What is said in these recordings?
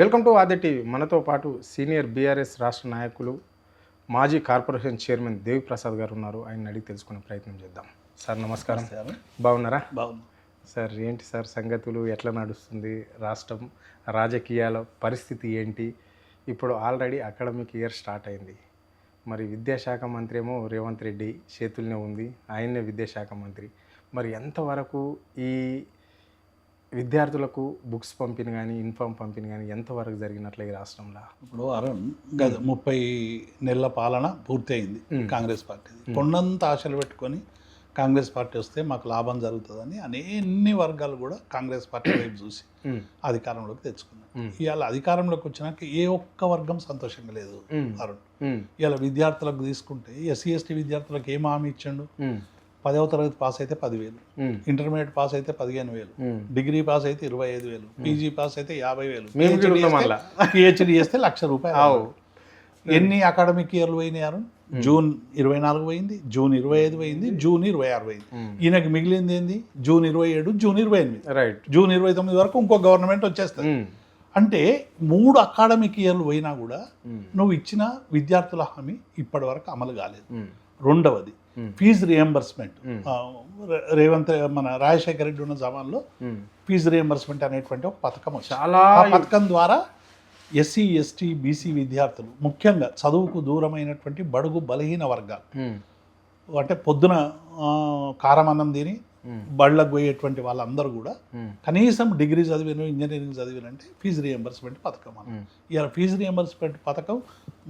Welcome to ఆది TV. మనతో పాటు సీనియర్ బీఆర్ఎస్ రాష్ట్ర నాయకులు మాజీ కార్పొరేషన్ చైర్మన్ దేవి ప్రసాద్ గారు ఉన్నారు. ఆయన అడిగి తెలుసుకునే ప్రయత్నం చేద్దాం. సార్ నమస్కారం. బాగున్నారా? బాగుంది సార్. ఏంటి సార్ సంగతులు, ఎట్లా నడుస్తుంది రాష్ట్రం, రాజకీయాల పరిస్థితి ఏంటి? ఇప్పుడు ఆల్రెడీ అకాడమిక్ ఇయర్ స్టార్ట్ అయింది. మరి విద్యాశాఖ మంత్రి ఏమో రేవంత్ రెడ్డి చేతుల్నే ఉంది, ఆయన్నే విద్యాశాఖ మంత్రి. మరి ఎంతవరకు ఈ విద్యార్థులకు బుక్స్ పంపిణీ కానీ యూనిఫామ్ పంపిణీ కానీ ఎంతవరకు జరిగినట్లే ఈ రాష్ట్రంలో? ఇప్పుడు అరుణ్ గత 30 నెలల పాలన పూర్తి అయింది కాంగ్రెస్ పార్టీది. కొండంత ఆశలు పెట్టుకొని కాంగ్రెస్ పార్టీ వస్తే మాకు లాభం జరుగుతుందని అన్ని వర్గాలు కూడా కాంగ్రెస్ పార్టీ వైపు చూసి అధికారంలోకి తెచ్చుకున్నాం. ఇవాళ అధికారంలోకి వచ్చినాక ఏ ఒక్క వర్గం సంతోషంగా లేదు అరుణ్. ఇవాళ విద్యార్థులకు తీసుకుంటే ఎస్సీ ఎస్టీ విద్యార్థులకు ఏం హామీ ఇచ్చాడు? 10వ తరగతి పాస్ అయితే 10,000, ఇంటర్మీడియట్ పాస్ అయితే 15,000, డిగ్రీ పాస్ అయితే 25,000, పీజీ పాస్ అయితే 50,000, పిహెచ్డి చేస్తే ₹1,00,000. ఎన్ని అకాడమిక్ ఇయర్లు పోయినారు? జూన్ 24 పోయింది, జూన్ 25 పోయింది, జూన్ 26 పోయింది. ఈయనకి మిగిలింది ఏంది? జూన్ 27, జూన్ 28, జూన్ 29 వరకు ఇంకో గవర్నమెంట్ వచ్చేస్తుంది. అంటే 3 అకాడమిక్ ఇయర్లు పోయినా కూడా నువ్వు ఇచ్చిన విద్యార్థుల హామీ ఇప్పటి వరకు అమలు కాలేదు. రెండవది ఫీజు రియంబర్స్మెంట్. మన రాజశేఖర రెడ్డి ఉన్న జమాన్లో ఫీజు రియంబర్స్మెంట్ అనేటువంటి ఒక పథకం వచ్చింది. ఆ పథకం ద్వారా ఎస్సీ ఎస్టీ బీసీ విద్యార్థులు, ముఖ్యంగా చదువుకు దూరమైనటువంటి బడుగు బలహీన వర్గాలు, అంటే పొద్దున కారమన్నం తిని బళ్ళకు పోయేటువంటి వాళ్ళందరూ కూడా కనీసం డిగ్రీ చదివిన ఇంజనీరింగ్ చదివినంటే ఫీజు రియంబర్స్మెంట్ పథకం అన్న. ఇలా ఫీజు రియంబర్స్మెంట్ పథకం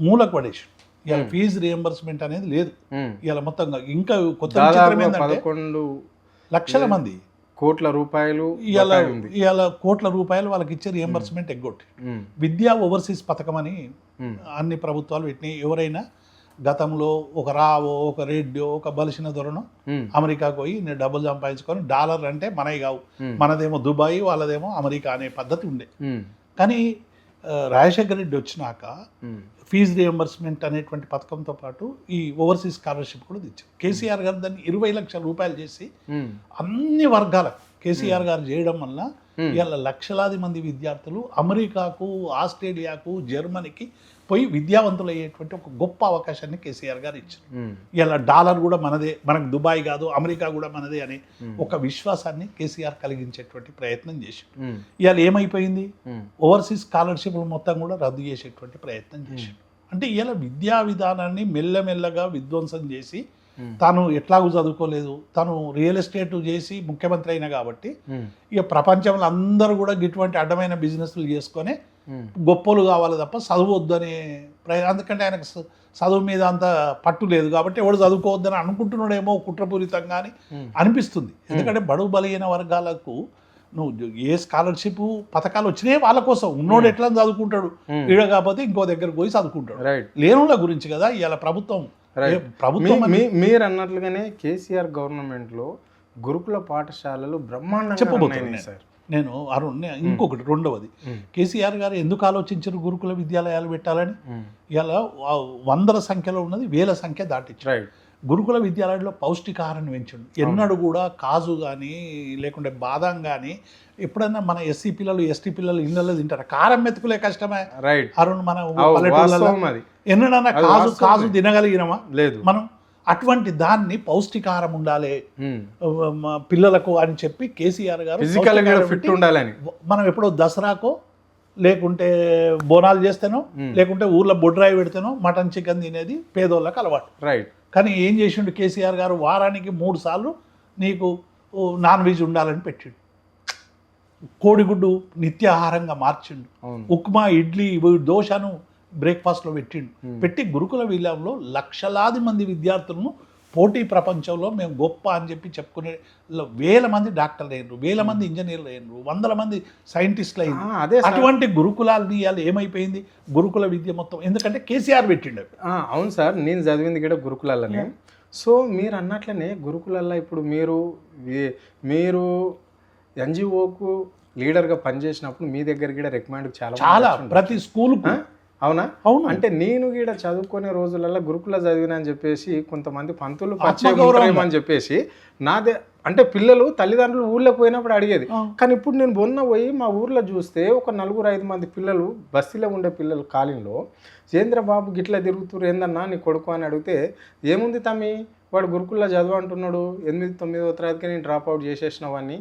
మూలకు పడేసి ఇలా ఫీజు రియంబర్స్మెంట్ అనేది లేదు. ఇలా మొత్తంగా ఇంకా కొత్త 11 లక్షల మంది కోట్ల రూపాయలు ఇవాళ కోట్ల రూపాయలు వాళ్ళకి ఇచ్చే రియంబర్స్మెంట్ ఎగ్గొట్టి విద్యా ఓవర్సీస్ పథకం అని అన్ని ప్రభుత్వాలు పెట్టినాయి. ఎవరైనా గతంలో ఒక రావో ఒక రెడ్డో ఒక బలిసిన దొరనో అమెరికాకు పోయి నేను డబ్బులు సంపాదించుకొని డాలర్ అంటే మనవి కావు, మనదేమో దుబాయ్ వాళ్ళదేమో అమెరికా అనే పద్ధతి ఉండే. కానీ రాజశేఖర రెడ్డి వచ్చినాక ఫీజు రియంబర్స్మెంట్ అనేటువంటి పథకంతో పాటు ఈ ఓవర్సీస్ స్కాలర్షిప్ కూడా తెచ్చారు. కేసీఆర్ గారు దాన్ని 20 లక్షల రూపాయలు చేసి అన్ని వర్గాలకు కేసీఆర్ గారు చేయడం వల్ల ఇవాళ లక్షలాది మంది విద్యార్థులు అమెరికాకు, ఆస్ట్రేలియాకు, జర్మనీకి పోయి విద్యావంతులు అయ్యేటువంటి ఒక గొప్ప అవకాశాన్ని కేసీఆర్ గారు ఇచ్చారు. ఇలా డాలర్ కూడా మనదే, మనకు దుబాయ్ కాదు అమెరికా కూడా మనదే అనే ఒక విశ్వాసాన్ని కేసీఆర్ కలిగించేటువంటి ప్రయత్నం చేశారు. ఇవాళ ఏమైపోయింది? ఓవర్సీస్ స్కాలర్షిప్లు మొత్తం కూడా రద్దు చేసేటువంటి ప్రయత్నం చేశారు. అంటే ఇలా విద్యా విధానాన్ని మెల్లమెల్లగా విధ్వంసం చేసి, తాను ఎట్లాగూ చదువుకోలేదు, తను రియల్ ఎస్టేట్ చేసి ముఖ్యమంత్రి అయినా కాబట్టి ఇక ప్రపంచంలో అందరూ కూడా ఇటువంటి అడ్డమైన బిజినెస్లు చేసుకొని గొప్పలు కావాలి తప్ప చదువు వద్దనే అందుకంటే ఆయనకు చదువు మీద అంత పట్టు లేదు కాబట్టి ఎవడు చదువుకోవద్దని అనుకుంటున్నాడేమో కుట్రపూరితంగా అని అనిపిస్తుంది. ఎందుకంటే బడుగు బలహీన వర్గాలకు నువ్వు ఏ స్కాలర్షిప్ పథకాలు వచ్చినాయి వాళ్ళ కోసం, ఉన్నోడు ఎట్లా చదువుకుంటాడు, ఈడ కాకపోతే ఇంకో దగ్గరకు పోయి చదువుకుంటాడు. లేనుల గురించి కదా ఇవాళ ప్రభుత్వం. మీరు అన్నట్లుగానే కేసీఆర్ గవర్నమెంట్లో గురుకుల పాఠశాలలు బ్రహ్మాండంగా చెప్పబోతున్నాయి సార్. నేను అరుణ్ ఇంకొకటి రెండవది, కేసీఆర్ గారు ఎందుకు ఆలోచించారు గురుకుల విద్యాలయాలు పెట్టాలని? ఇలా 100ల సంఖ్యలో ఉన్నది 1000 సంఖ్య దాటించారు. గురుకుల విద్యాలయంలో పౌష్టికాహారాన్ని పెంచండు. ఎన్నడూ కూడా కాజు కానీ లేకుంటే బాదం కానీ ఎప్పుడైనా మన ఎస్సీ పిల్లలు ఎస్టీ పిల్లలు ఇళ్ళలో తింటారు. కారం మెతుకులే కష్టమే అరుణ్. మన పల్లెటూళ్ళలో ఎన్నడన్నా కాజు తినగలిగినమా? లేదు. మనం అటువంటి దాన్ని పౌష్టికాహారం ఉండాలి పిల్లలకు అని చెప్పి కేసీఆర్ గారు ఫిట్ ఉండాలని మనం ఎప్పుడో దసరాకో లేకుంటే బోనాలు చేస్తేనో లేకుంటే ఊర్లో బొడ్రాయి పెడితేనో మటన్ చికెన్ తినేది పేదోళ్ళకి అలవాటు. కానీ ఏం చేసిండు కేసీఆర్ గారు? వారానికి 3 సార్లు నీకు నాన్ వెజ్ ఉండాలని పెట్టిండు. కోడిగుడ్డు నిత్యాహారంగా మార్చిండు. ఉప్మా, ఇడ్లీ, దోశను బ్రేక్ఫాస్ట్లో పెట్టి గురుకుల విద్యాలయంలో లక్షలాది మంది విద్యార్థులను పోటీ ప్రపంచంలో మేము గొప్ప అని చెప్పి చెప్పుకునే 1000 మంది డాక్టర్లు అయినరు, 1000 మంది ఇంజనీర్లు అయినరు, 100 మంది సైంటిస్టులు అయినరు. అటువంటి గురుకులాలు ఇవాళ ఏమైపోయింది? గురుకుల విద్య మొత్తం ఎందుకంటే కేసీఆర్ పెట్టిండు. అవును సార్, నేను చదివింది కూడా గురుకులాలనే. సో మీరు అన్నట్లనే గురుకులల్లో ఇప్పుడు మీరు ఎన్జిఓకు లీడర్గా పనిచేసినప్పుడు మీ దగ్గర కూడా రికమెండ్ చాలా ప్రతి స్కూల్. అవునా? అవును. అంటే నేను కూడా చదువుకునే రోజులలో గురుకుల చదివినా అని చెప్పేసి కొంతమంది పంతులు పరిచయం అని చెప్పేసి నాదే అంటే పిల్లలు తల్లిదండ్రులు ఊళ్ళో పోయినప్పుడు అడిగేది. కానీ ఇప్పుడు నేను మొన్న పోయి మా ఊర్లో చూస్తే ఒక 4-5 మంది పిల్లలు బస్తీలో ఉండే పిల్లలు కాలనీలో చంద్రబాబు గిట్లా తిరుగుతురు ఏందన్నా నీ కొడుకు అని అడిగితే ఏముంది తమ్మి వాడు గురుకుల్లో చదువు అంటున్నాడు 8-9వ తరగతికి నేను డ్రాప్ అవుట్ చేసేసినవన్నీ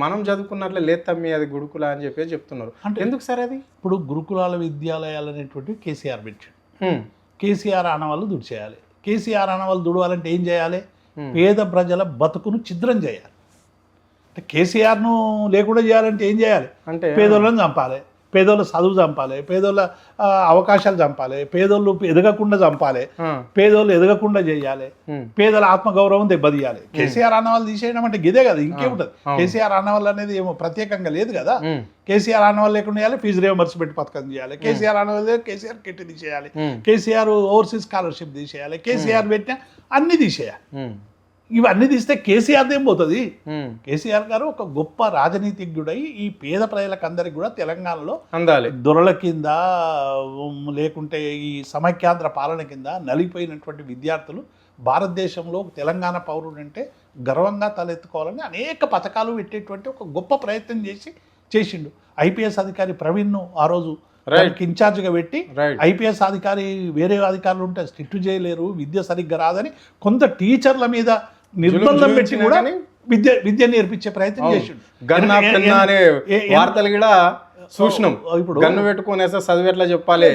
మనం చదువుకున్నట్లే లేదు తమ్మి అది గురుకుల అని చెప్పి చెప్తున్నారు. అంటే ఎందుకు సార్ అది? ఇప్పుడు గురుకులాల విద్యాలయాలు అనేటువంటి కేసీఆర్ పెట్టాడు. కేసీఆర్ ఆనవాళ్ళు దుడిచేయాలి. కేసీఆర్ ఆనవాళ్ళు దుడవాలంటే ఏం చేయాలి? పేద ప్రజల బతుకును ఛిద్రం చేయాలి. అంటే కేసీఆర్ను లేకుండా చేయాలంటే ఏం చేయాలి? అంటే పేదోళ్ళని చంపాలి, పేదోళ్ళ చదువు చంపాలి, పేదోళ్ళ అవకాశాలు చంపాలి, పేదోళ్ళు ఎదగకుండా చంపాలి, పేదోళ్ళు ఎదగకుండా చేయాలి, పేదల ఆత్మగౌరవం దెబ్బతీయాలి. కేసీఆర్ ఆనవాళ్ళు తీసేయడం అంటే గిదే కదా, ఇంకేముంటుంది? కేసీఆర్ ఆనవాళ్ళు అనేది ఏమో ప్రత్యేకంగా లేదు కదా. కేసీఆర్ ఆనవాళ్ళు లేకుండా చేయాలి, ఫీజు రియంబర్స్మెంట్ పథకం చేయాలి. కేసీఆర్ ఆనవాళ్ళు కేసీఆర్ కిట్ తీసేయాలి, కేసీఆర్ ఓవర్సీస్ స్కాలర్షిప్ తీసేయాలి, కేసీఆర్ పెట్టిన అన్ని తీసేయాలి. ఇవన్నీ తీస్తే కేసీఆర్ ఏం పోతుంది? కేసీఆర్ గారు ఒక గొప్ప రాజనీతిజ్ఞుడై ఈ పేద ప్రజలకు అందరికి కూడా తెలంగాణలో అందాలి దొరల కింద లేకుంటే ఈ సమైక్యాంధ్ర పాలన కింద నలిగిపోయినటువంటి విద్యార్థులు భారతదేశంలో తెలంగాణ పౌరుడు అంటే గర్వంగా తలెత్తుకోవాలని అనేక పథకాలు పెట్టేటువంటి ఒక గొప్ప ప్రయత్నం చేసిండు. ఐపీఎస్ అధికారి ప్రవీణ్ను ఆ రోజు ఇన్ఛార్జ్గా పెట్టి ఐపీఎస్ అధికారి వేరే అధికారులు ఉంటే స్ట్రిక్ట్ చేయలేరు, విద్య సరిగ్గా రాదని కొంత టీచర్ల మీద నిర్బంధం పెట్టి కూడా విద్య నేర్పించే ప్రయత్నం చేసిండు. వార్తలు కూడా చూసినాం. ఇప్పుడు గన్ను పెట్టుకునే చదువు ఎట్లా చెప్పాలి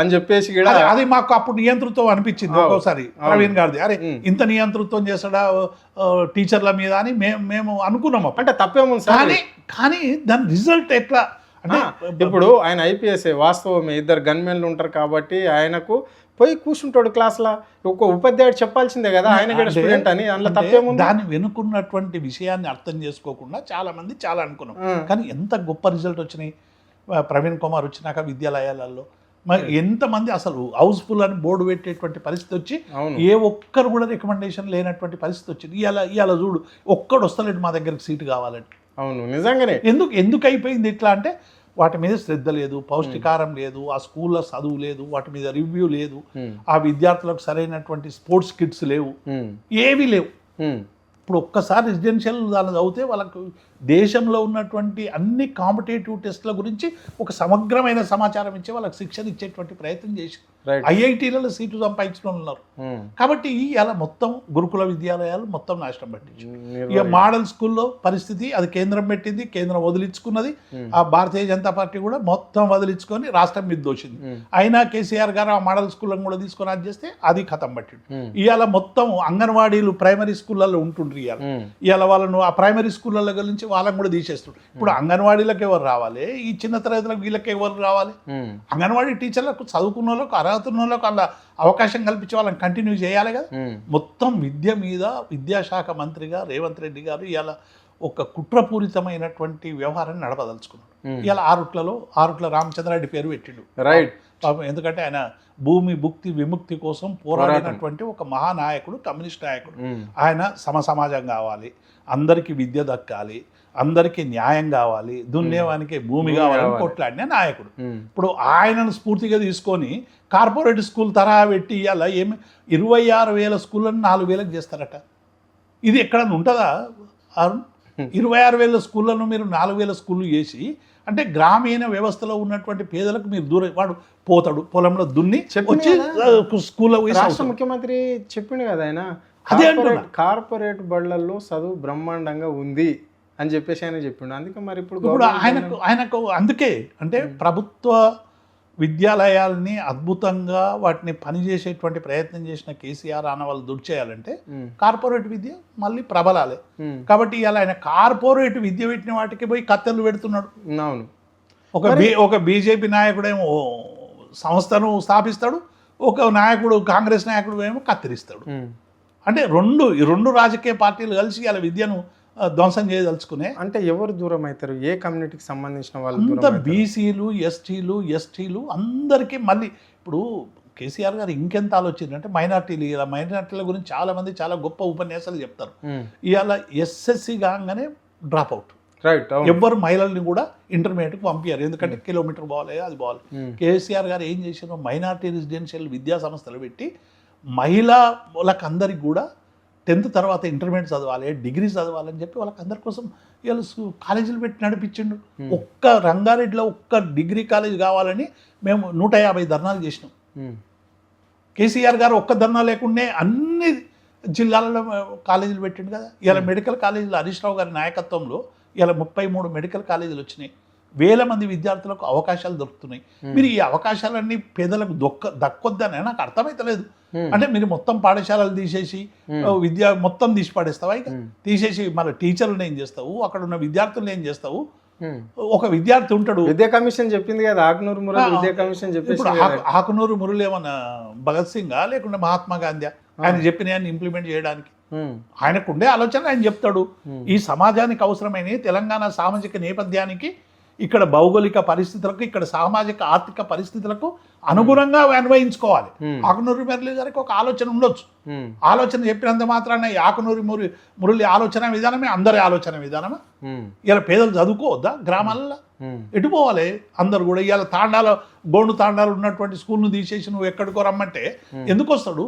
అని చెప్పేసి అది మాకు అప్పుడు నియంతృత్వం అనిపించింది ఒక్కోసారి ప్రవీణ్ గారిది. అరే ఇంత నియంతృత్వం చేస్తాడా టీచర్ల మీద అని మేము అనుకున్నాము. అంటే తప్పేముంది కానీ దాని రిజల్ట్ ఎట్లా అంటే ఇప్పుడు ఆయన ఐపీఎస్ వాస్తవమే, 2 గన్మెన్లు ఉంటారు కాబట్టి ఆయనకు పోయి కూర్చుంటాడు క్లాస్లో. ఒక ఉపాధ్యాయుడు చెప్పాల్సిందే కదా ఆయన కూడా స్టూడెంట్ అని. అందులో తప్పేముంది? దాన్ని వెనుకున్నటువంటి విషయాన్ని అర్థం చేసుకోకుండా చాలా మంది చాలా అనుకున్నాం. కానీ ఎంత గొప్ప రిజల్ట్ వచ్చినాయి ప్రవీణ్ కుమార్ వచ్చినాక విద్యాలయాలలో. మరి ఎంతమంది అసలు హౌస్ఫుల్ అని బోర్డు పెట్టేటువంటి పరిస్థితి వచ్చి ఏ ఒక్కరు కూడా రికమెండేషన్ లేనటువంటి పరిస్థితి వచ్చింది. ఇవాళ చూడు ఒక్కడు వస్తలేడు మా దగ్గరికి సీటు కావాలంటే. అవును నిజంగానే. ఎందుకు అయిపోయింది ఇట్లా అంటే వాటి మీద శ్రద్ధ లేదు, పౌష్టికారం లేదు, ఆ స్కూల్లో చదువు లేదు, వాటి మీద రివ్యూ లేదు, ఆ విద్యార్థులకు సరైనటువంటి స్పోర్ట్స్ కిట్స్ లేవు, ఏవి లేవు. ఇప్పుడు ఒక్కసారి రెసిడెన్షియల్ దాన్ని చదివితే వాళ్ళకు దేశంలో ఉన్నటువంటి అన్ని కాంపిటేటివ్ టెస్ట్ల గురించి ఒక సమగ్రమైన సమాచారం ఇచ్చి వాళ్ళకి శిక్షణ ఇచ్చేటువంటి ప్రయత్నం చేసి ఐఐటీలలో సీట్లు సంపాదించడం ఉన్నారు. కాబట్టి అలా మొత్తం గురుకుల విద్యాలయాలు మొత్తం నాశనం పట్టించు. ఇక మోడల్ స్కూల్లో పరిస్థితి అది కేంద్రం పెట్టింది, కేంద్రం వదిలించుకున్నది. ఆ భారతీయ జనతా పార్టీ కూడా మొత్తం వదిలించుకొని రాష్ట్రం మీద దోచింది. అయినా కేసీఆర్ గారు ఆ మోడల్ స్కూళ్ళను కూడా తీసుకొని అది చేస్తే అది ఖతం పట్టిండు. ఇవాళ మొత్తం అంగన్వాడీలు ప్రైమరీ స్కూళ్ళల్లో ఉంటుండ్రు. ఇవాళ వాళ్ళను ఆ ప్రైమరీ స్కూళ్ళ గురించి వాళ్ళని కూడా తీసేస్తుంది. ఇప్పుడు అంగన్వాడీలకు ఎవరు రావాలి? ఈ చిన్న తరగతులకు వీళ్ళకి ఎవరు రావాలి? అంగన్వాడీ టీచర్లకు చదువుకున్న వాళ్ళకు అర్హత ఉన్న వాళ్ళకు అలా అవకాశం కల్పించే వాళ్ళని కంటిన్యూ చేయాలి కదా. మొత్తం విద్య మీద విద్యాశాఖ మంత్రిగా రేవంత్ రెడ్డి గారు ఇవాళ ఒక కుట్రపూరితమైనటువంటి వ్యవహారాన్ని నడపదలుచుకున్నాడు. ఇవాళ ఆరుట్ల రామచంద్రారెడ్డి పేరు పెట్టిండు. రైట్. ఎందుకంటే ఆయన భూమి భుక్తి విముక్తి కోసం పోరాడినటువంటి ఒక మహానాయకుడు, కమ్యూనిస్ట్ నాయకుడు. ఆయన సమాజం కావాలి, అందరికీ విద్య దక్కాలి, అందరికీ న్యాయం కావాలి, దున్నేవానికి భూమి కావాలని కొట్లాడిన నాయకుడు. ఇప్పుడు ఆయనను స్ఫూర్తిగా తీసుకొని కార్పొరేట్ స్కూల్ తరహా పెట్టి ఇవాళ 26,000 స్కూళ్ళని 4,000కి చేస్తారట. ఇది ఎక్కడన్నా ఉంటుందా? 26,000 స్కూళ్ళను మీరు 4,000 స్కూళ్ళు చేసి అంటే గ్రామీణ వ్యవస్థలో ఉన్నటువంటి పేదలకు మీరు దూరం, వాడు పోతాడు పొలంలో దున్ని వచ్చి స్కూల్లో రాష్ట్ర ముఖ్యమంత్రి చెప్పిండు కదా ఆయన, అదే కార్పొరేట్ బళ్ళల్లో చదువు బ్రహ్మాండంగా ఉంది అని చెప్పేసి ఆయన చెప్పిండు. అందుకే మరి ఇప్పుడు ఆయనకు అందుకే అంటే ప్రభుత్వ విద్యాలయాల్ని అద్భుతంగా వాటిని పనిచేసేటువంటి ప్రయత్నం చేసిన కేసీఆర్ ఆనవాళ్ళు దుడిచేయాలంటే కార్పొరేట్ విద్య మళ్ళీ ప్రబలాలి. కాబట్టి ఇలా ఆయన కార్పొరేట్ విద్య పెట్టిన వాటికి పోయి కత్తెలు పెడుతున్నాడు. అవును. ఒక బీజేపీ నాయకుడేమో సంస్థను స్థాపిస్తాడు, ఒక నాయకుడు కాంగ్రెస్ నాయకుడు ఏమో కత్తిరిస్తాడు. అంటే రెండు రాజకీయ పార్టీలు కలిసి ఇలా విద్యను ధ్వంసం చేయదలుచుకునే. అంటే ఎవరు దూరం అవుతారు? ఏ కమ్యూనిటీకి సంబంధించిన వాళ్ళు? అంత బీసీలు ఎస్టీలు అందరికీ. మళ్ళీ ఇప్పుడు కేసీఆర్ గారు ఇంకెంత ఆలోచించారంటే మైనార్టీల గురించి చాలామంది చాలా గొప్ప ఉపన్యాసాలు చెప్తారు. ఇవాళ ఎస్ఎస్సి కాగానే డ్రాప్ అవుట్. రైట్. ఎవ్వరు మహిళల్ని కూడా ఇంటర్మీడియట్కి పంపించారు, ఎందుకంటే కిలోమీటర్ పోవాలి, అది పోవాలి. కేసీఆర్ గారు ఏం చేశారు? మైనార్టీ రెసిడెన్షియల్ విద్యా సంస్థలు పెట్టి మహిళలకు అందరికి కూడా 10th తర్వాత ఇంటర్మీడియట్ చదవాలి, డిగ్రీ చదవాలని చెప్పి వాళ్ళకి అందరి కోసం వీళ్ళు కాలేజీలు పెట్టి నడిపించిండు. ఒక్క రంగారెడ్డిలో ఒక్క డిగ్రీ కాలేజ్ కావాలని మేము 150 ధర్నాలు చేసినాం. కేసీఆర్ గారు ఒక్క ధర్నా లేకుండానే అన్ని జిల్లాలలో కాలేజీలు పెట్టిండు కదా. ఇలా మెడికల్ కాలేజీలు హరీష్ రావు గారి నాయకత్వంలో ఇలా 33 మెడికల్ కాలేజీలు వచ్చినాయి. వేల మంది విద్యార్థులకు అవకాశాలు దొరుకుతున్నాయి. మీరు ఈ అవకాశాలన్నీ పేదలకు దక్కొద్దని నాకు అర్థమైతలేదు. అంటే మీరు మొత్తం పాఠశాలలు తీసేసి విద్య మొత్తం తీసి పడేస్తావా? ఇక తీసేసి మన టీచర్లను ఏం చేస్తావు, అక్కడ ఉన్న విద్యార్థులను ఏం చేస్తావు? ఒక విద్యార్థి ఉంటాడు, విద్యా కమిషన్ చెప్పింది కదా, ఆకునూరు మురళి విద్యా కమిషన్ చెప్పింది. ఇప్పుడు ఆకునూరు మురళి ఏమన్నా భగత్ సింగా లేకుంటే మహాత్మా గాంధీ ఆయన చెప్పిన ఇంప్లిమెంట్ చేయడానికి? ఆయనకు ఉండే ఆలోచన ఆయన చెప్తాడు. ఈ సమాజానికి అవసరమైన తెలంగాణ సామాజిక నేపథ్యానికి, ఇక్కడ భౌగోళిక పరిస్థితులకు, ఇక్కడ సామాజిక ఆర్థిక పరిస్థితులకు అనుగుణంగా అన్వయించుకోవాలి. ఆకునూరి మురళి గారికి ఒక ఆలోచన ఉండొచ్చు. ఆలోచన చెప్పినంత మాత్రాన ఆకునూరి మురళి ఆలోచన విధానమే అందరి ఆలోచన విధానమా? ఇలా పేదలు చదువుకోవద్దా? గ్రామాలలో ఎటు పోవాలి అందరు కూడా? ఇవాళ తాండాల గోండు తాండాలు ఉన్నటువంటి స్కూల్ను తీసేసి నువ్వు ఎక్కడికో రమ్మంటే ఎందుకు వస్తాడు?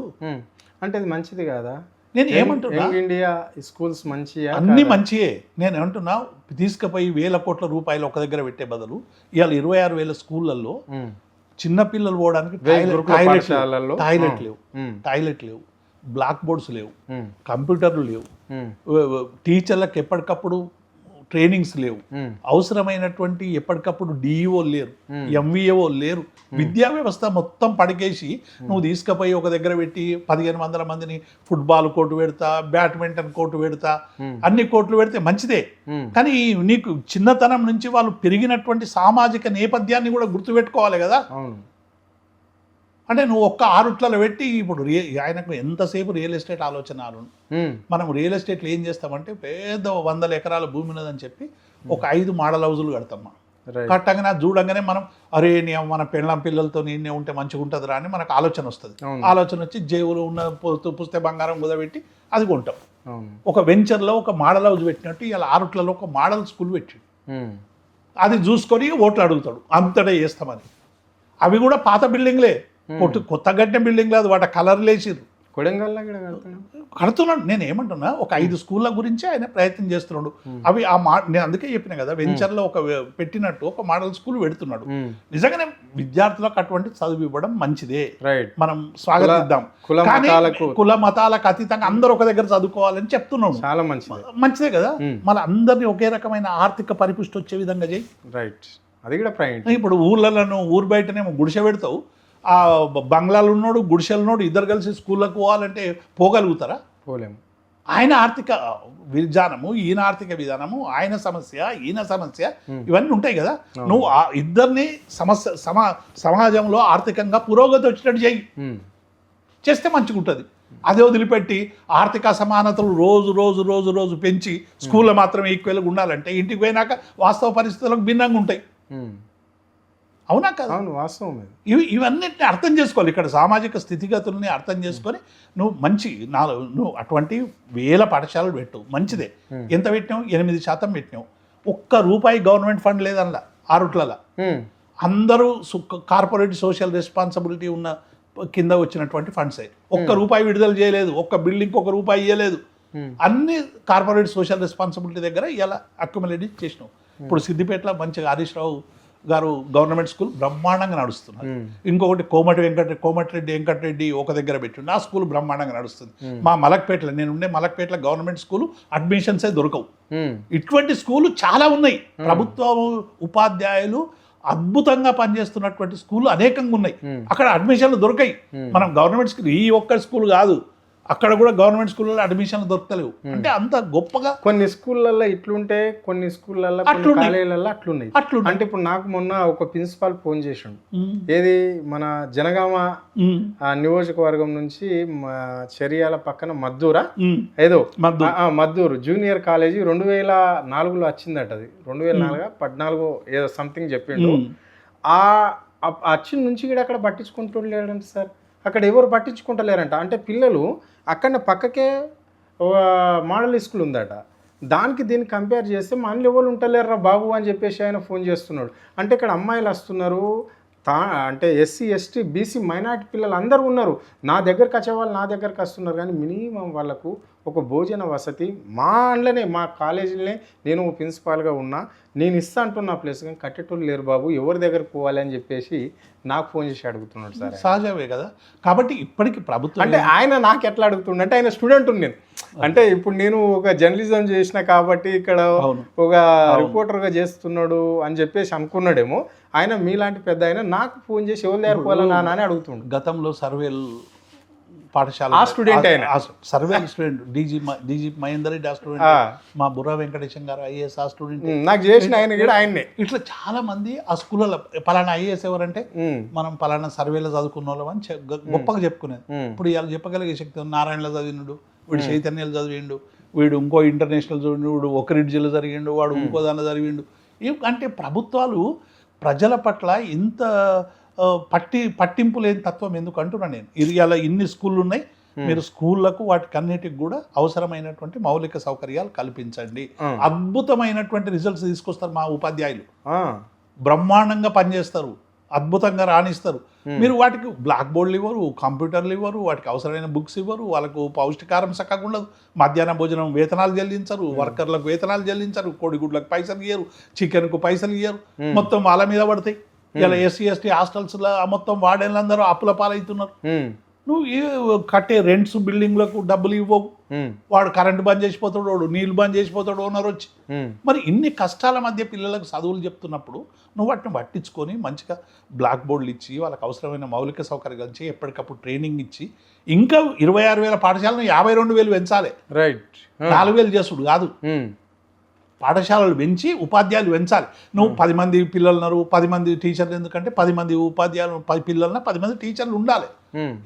అంటే ఇది మంచిది కాదా? నేను ఏమంటున్నా, ఇండియా స్కూల్స్ మంచి అన్ని మంచియే. నేను ఏమంటున్నా, తీసుకుపోయి వేల కోట్ల రూపాయలు ఒక దగ్గర పెట్టే బదులు ఇవాళ 26,000 స్కూళ్ళల్లో చిన్నపిల్లలు పోవడానికి టాయిలెట్ లేవు, బ్లాక్ బోర్డ్స్ లేవు, కంప్యూటర్లు లేవు, టీచర్లకు ఎప్పటికప్పుడు ట్రైనింగ్స్ లేవు, అవసరమైనటువంటి ఎప్పటికప్పుడు డిఈఓ లేరు, ఎంవిఏఓ లేరు. విద్యా వ్యవస్థ మొత్తం పడికేసి నువ్వు తీసుకుపోయి ఒక దగ్గర పెట్టి 1500 మందిని ఫుట్బాల్ కోర్టు పెడతా, బ్యాడ్మింటన్ కోర్టు పెడతా, అన్ని కోర్టులు పెడితే మంచిదే. కానీ నీకు చిన్నతనం నుంచి వాళ్ళు పెరిగినటువంటి సామాజిక నేపథ్యాన్ని కూడా గుర్తుపెట్టుకోవాలి కదా. అంటే నువ్వు ఒక్క 6 పెట్టి ఇప్పుడు ఆయనకు ఎంతసేపు రియల్ ఎస్టేట్ ఆలోచన మనం రియల్ ఎస్టేట్లో ఏం చేస్తామంటే పెద్ద 100 ఎకరాల భూమి ఉన్నదని చెప్పి ఒక 5 మోడల్ హౌజులు కడతామా. కట్టగానే చూడంగానే మనం అరే మన పెళ్ళం పిల్లలతో నిన్నే ఉంటే మంచిగా ఉంటుందిరా అని మనకు ఆలోచన వస్తుంది. ఆలోచన వచ్చి జేబులు ఉన్న పుస్తే బంగారం కుదబెట్టి అది కొంటాం. ఒక వెంచర్లో ఒక మోడల్ హౌజ్ పెట్టినట్టు ఇలా 6 ఒక మోడల్ స్కూల్ పెట్టి అది చూసుకొని ఓట్లు అడుగుతాడు, అంతటే చేస్తామని. అవి కూడా పాత బిల్డింగ్లే, కొత్త కట్టిన బిల్డింగ్ లేదు, వాటి కలర్లు వేసిర్రు. కొడంగల్లో కడుతున్నాడు. నేను ఏమంటున్నా, ఒక 5 స్కూళ్ళ గురించి ఆయన ప్రయత్నం చేస్తున్నాడు. అవి నేను అందుకే చెప్పిన కదా, వెంచర్లో ఒక పెట్టినట్టు ఒక మోడల్ స్కూల్ పెడుతున్నాడు. నిజంగానే విద్యార్థులకు అటువంటి చదువు ఇవ్వడం మంచిదే, మనం స్వాగతిద్దాం. కుల మతాలకు అతీతంగా అందరూ ఒక దగ్గర చదువుకోవాలని చెప్తున్నాడు. చాలా మంచిదే కదా. మళ్ళీ అందరినీ ఒకే రకమైన ఆర్థిక పరిపుష్టి వచ్చే విధంగా చేయి. రైట్, అది కూడా పాయింట్. ఇప్పుడు ఊర్లలో ఊరు బయటనేమో గుడిసె పెడతావు, ఆ బంగ్లాలు ఉన్నాడు, గుడిసెలు ఉన్నాడు, ఇద్దరు కలిసి స్కూళ్ళకు పోవాలంటే పోగలుగుతారా? పోలేము. ఆయన ఆర్థిక విధానము, ఈయన ఆర్థిక విధానము, ఆయన సమస్య, ఈయన సమస్య, ఇవన్నీ ఉంటాయి కదా. నువ్వు ఇద్దరిని సమాజంలో ఆర్థికంగా పురోగతి వచ్చేటట్టు చేస్తే మంచిగా ఉంటుంది. అదే వదిలిపెట్టి ఆర్థిక అసమానతలు రోజు రోజు రోజు రోజు పెంచి స్కూల్లో మాత్రమే ఈక్వల్గా ఉండాలంటే ఇంటికి పోయినాక వాస్తవ పరిస్థితులకు భిన్నంగా ఉంటాయి. అవునా కదా? అవును, వాస్తవం. ఇవన్నిటిని అర్థం చేసుకోవాలి. ఇక్కడ సామాజిక స్థితిగతుల్ని అర్థం చేసుకొని నువ్వు నువ్వు అటువంటి వేల పాఠశాలలు పెట్టు, మంచిదే. ఎంత పెట్టినావు? 8% పెట్టినావు. ₹1 గవర్నమెంట్ ఫండ్ లేదల్లా 6 అందరూ కార్పొరేట్ సోషల్ రెస్పాన్సిబిలిటీ ఉన్న కింద వచ్చినటువంటి ఫండ్సే. ₹1 విడుదల చేయలేదు, ఒక్క బిల్డింగ్కి ₹1 ఇవ్వలేదు. అన్ని కార్పొరేట్ సోషల్ రెస్పాన్సిబిలిటీ దగ్గర ఇలా అక్యుములేట్ చేసినావు. ఇప్పుడు సిద్దిపేటలో మంచిగా హరీష్ రావు గారు గవర్నమెంట్ స్కూల్ బ్రహ్మాండంగా నడుస్తున్నారు. ఇంకొకటి కోమటిరెడ్డి వెంకటరెడ్డి ఒక దగ్గర పెట్టిండు, ఆ స్కూల్ బ్రహ్మాండంగా నడుస్తుంది. మా మలక్పేటలో నేనుండే మలక్పేటలో గవర్నమెంట్ స్కూల్ అడ్మిషన్సే దొరకవు. ఇటువంటి స్కూలు చాలా ఉన్నాయి. ప్రభుత్వ ఉపాధ్యాయులు అద్భుతంగా పనిచేస్తున్నటువంటి స్కూళ్ళు అనేకంగా ఉన్నాయి. అక్కడ అడ్మిషన్లు దొరకాయి. మనం గవర్నమెంట్ స్కూల్ ఈ ఒక్క స్కూల్ కాదు, అక్కడ కూడా గవర్నమెంట్ స్కూళ్ళలో అడ్మిషన్లు దొరకలేవు. అంటే అంత గొప్పగా కొన్ని స్కూళ్ళల్లో ఇట్లుంటే, కొన్ని స్కూళ్ళల్లో కాలేజీలలో అట్లున్నాయి. అంటే ఇప్పుడు నాకు మొన్న ఒక ప్రిన్సిపాల్ ఫోన్ చేసిండు. ఏది మన జనగామ నియోజకవర్గం నుంచి చర్యాల పక్కన మద్దూరా ఏదో మద్దూరు జూనియర్ కాలేజీ 2004లో వచ్చిందట. అది 2014 ఏదో సంథింగ్ చెప్పిండు. వచ్చిన నుంచి కూడా అక్కడ పట్టించుకుంటుండలేడంట సార్. అక్కడ ఎవరు పట్టించుకుంటలేరంట. అంటే పిల్లలు అక్కడ పక్కకే మోడల్ స్కూల్ ఉందట, దానికి దీన్ని కంపేర్ చేస్తే మన లెవెల్ ఉంటలేరురా బాబు అని చెప్పేసి ఆయన ఫోన్ చేస్తున్నాడు. అంటే ఇక్కడ అమ్మాయిలు వస్తున్నారు, అంటే ఎస్సీ ఎస్టీ బీసీ మైనార్టీ పిల్లలు అందరూ ఉన్నారు. నా దగ్గరకు వచ్చేవాళ్ళు నా దగ్గరకు వస్తున్నారు, కానీ మినిమం వాళ్ళకు ఒక భోజన వసతి మా అండ్లనే మా కాలేజీలోనే నేను ప్రిన్సిపాల్గా ఉన్నా, నేను ఇస్తా అంటున్న ప్లేస్ కానీ కట్టేటోళ్ళు లేరు బాబు, ఎవరి దగ్గరకు పోవాలి అని చెప్పేసి నాకు ఫోన్ చేసి అడుగుతున్నాడు సార్. సహజమే కదా. కాబట్టి ఇప్పటికి ప్రభుత్వం అంటే ఆయన నాకు ఎట్లా అడుగుతుండే అంటే ఆయన స్టూడెంట్ నేను, అంటే ఇప్పుడు నేను ఒక జర్నలిజం చేసిన కాబట్టి ఇక్కడ ఒక రిపోర్టర్గా చేస్తున్నాడు అని చెప్పేసి అనుకున్నాడేమో. ఆయన మీలాంటి పెద్ద ఆయన నాకు ఫోన్ చేసి ఎవరు దగ్గర పోవాలా నాన్న అని అడుగుతుండు. గతంలో సర్వేలు పాఠశాల ఆ స్టూడెంట్ ఆయన సర్వేల్ స్టూడెంట్ డీజీ మహేందర్ రెడ్డి ఆ స్టూడెంట్, మా బుర్రా వెంకటేశం గారు ఐఏఎస్ ఆ స్టూడెంట్, నాకు చేసిన ఆయన కూడా ఆయన్నే. ఇట్లా చాలా మంది ఆ స్కూళ్ళలో పలానా ఐఏఎస్ ఎవరంటే మనం పలానా సర్వేలో చదువుకున్న వాళ్ళం అని గొప్పగా చెప్పుకునేది. ఇప్పుడు ఇవాళ చెప్పగలిగే శక్తి నారాయణలో చదివినడు, వీడు చైతన్యలు చదివిండు, వీడు ఇంకో ఇంటర్నేషనల్ చదివిండు, వీడు ఒక రిడ్జిలో జరిగిండు, వాడు ఇంకో దానిలో చదివిండు. అంటే ప్రభుత్వాలు ప్రజల పట్ల ఇంత పట్టింపు లేని తత్వం ఎందుకు అంటున్నాను నేను. ఇది అలా ఇన్ని స్కూళ్ళు ఉన్నాయి, మీరు స్కూళ్ళకు వాటికి అన్నిటికి కూడా అవసరమైనటువంటి మౌలిక సౌకర్యాలు కల్పించండి. అద్భుతమైనటువంటి రిజల్ట్స్ తీసుకొస్తారు మా ఉపాధ్యాయులు, బ్రహ్మాండంగా పనిచేస్తారు, అద్భుతంగా రాణిస్తారు. మీరు వాటికి బ్లాక్ బోర్డులు ఇవ్వరు, కంప్యూటర్లు ఇవ్వరు, వాటికి అవసరమైన బుక్స్ ఇవ్వరు, వాళ్ళకు పౌష్టికారం చక్కగా ఉండదు, మధ్యాహ్న భోజనం వేతనాలు చెల్లించరు, వర్కర్లకు వేతనాలు చెల్లించరు, కోడిగుడ్లకు పైసలు ఇయ్యరు, చికెన్కు పైసలు ఇయ్యరు, మొత్తం వాళ్ళ మీద పడతాయి. ఇలా ఎస్సీ ఎస్టీ హాస్టల్స్లో మొత్తం వార్డెన్లందరూ అప్పుల పాలవుతున్నారు. నువ్వు కట్టే రెంట్స్ బిల్డింగ్లకు డబ్బులు ఇవ్వవు, వాడు కరెంటు బంద్ చేసిపోతాడు, వాడు నీళ్ళు బంద్ చేసిపోతాడు ఓనర్ వచ్చి. మరి ఇన్ని కష్టాల మధ్య పిల్లలకు చదువులు చెప్తున్నప్పుడు నువ్వు వాటిని పట్టించుకొని మంచిగా బ్లాక్ బోర్డులు ఇచ్చి వాళ్ళకి అవసరమైన మౌలిక సౌకర్యాలు ఇచ్చి ఎప్పటికప్పుడు ట్రైనింగ్ ఇచ్చి ఇంకా 26,000 పాఠశాలను 52,000 పెంచాలి. రైట్, 4,000 చేసుడు కాదు, పాఠశాలలు పెంచి ఉపాధ్యాయులు పెంచాలి. నువ్వు 10 మంది పిల్లలున్నారు, 10 మంది టీచర్లు, ఎందుకంటే 10 మంది ఉపాధ్యాయులు 10 పిల్లలన 10 మంది టీచర్లు ఉండాలి.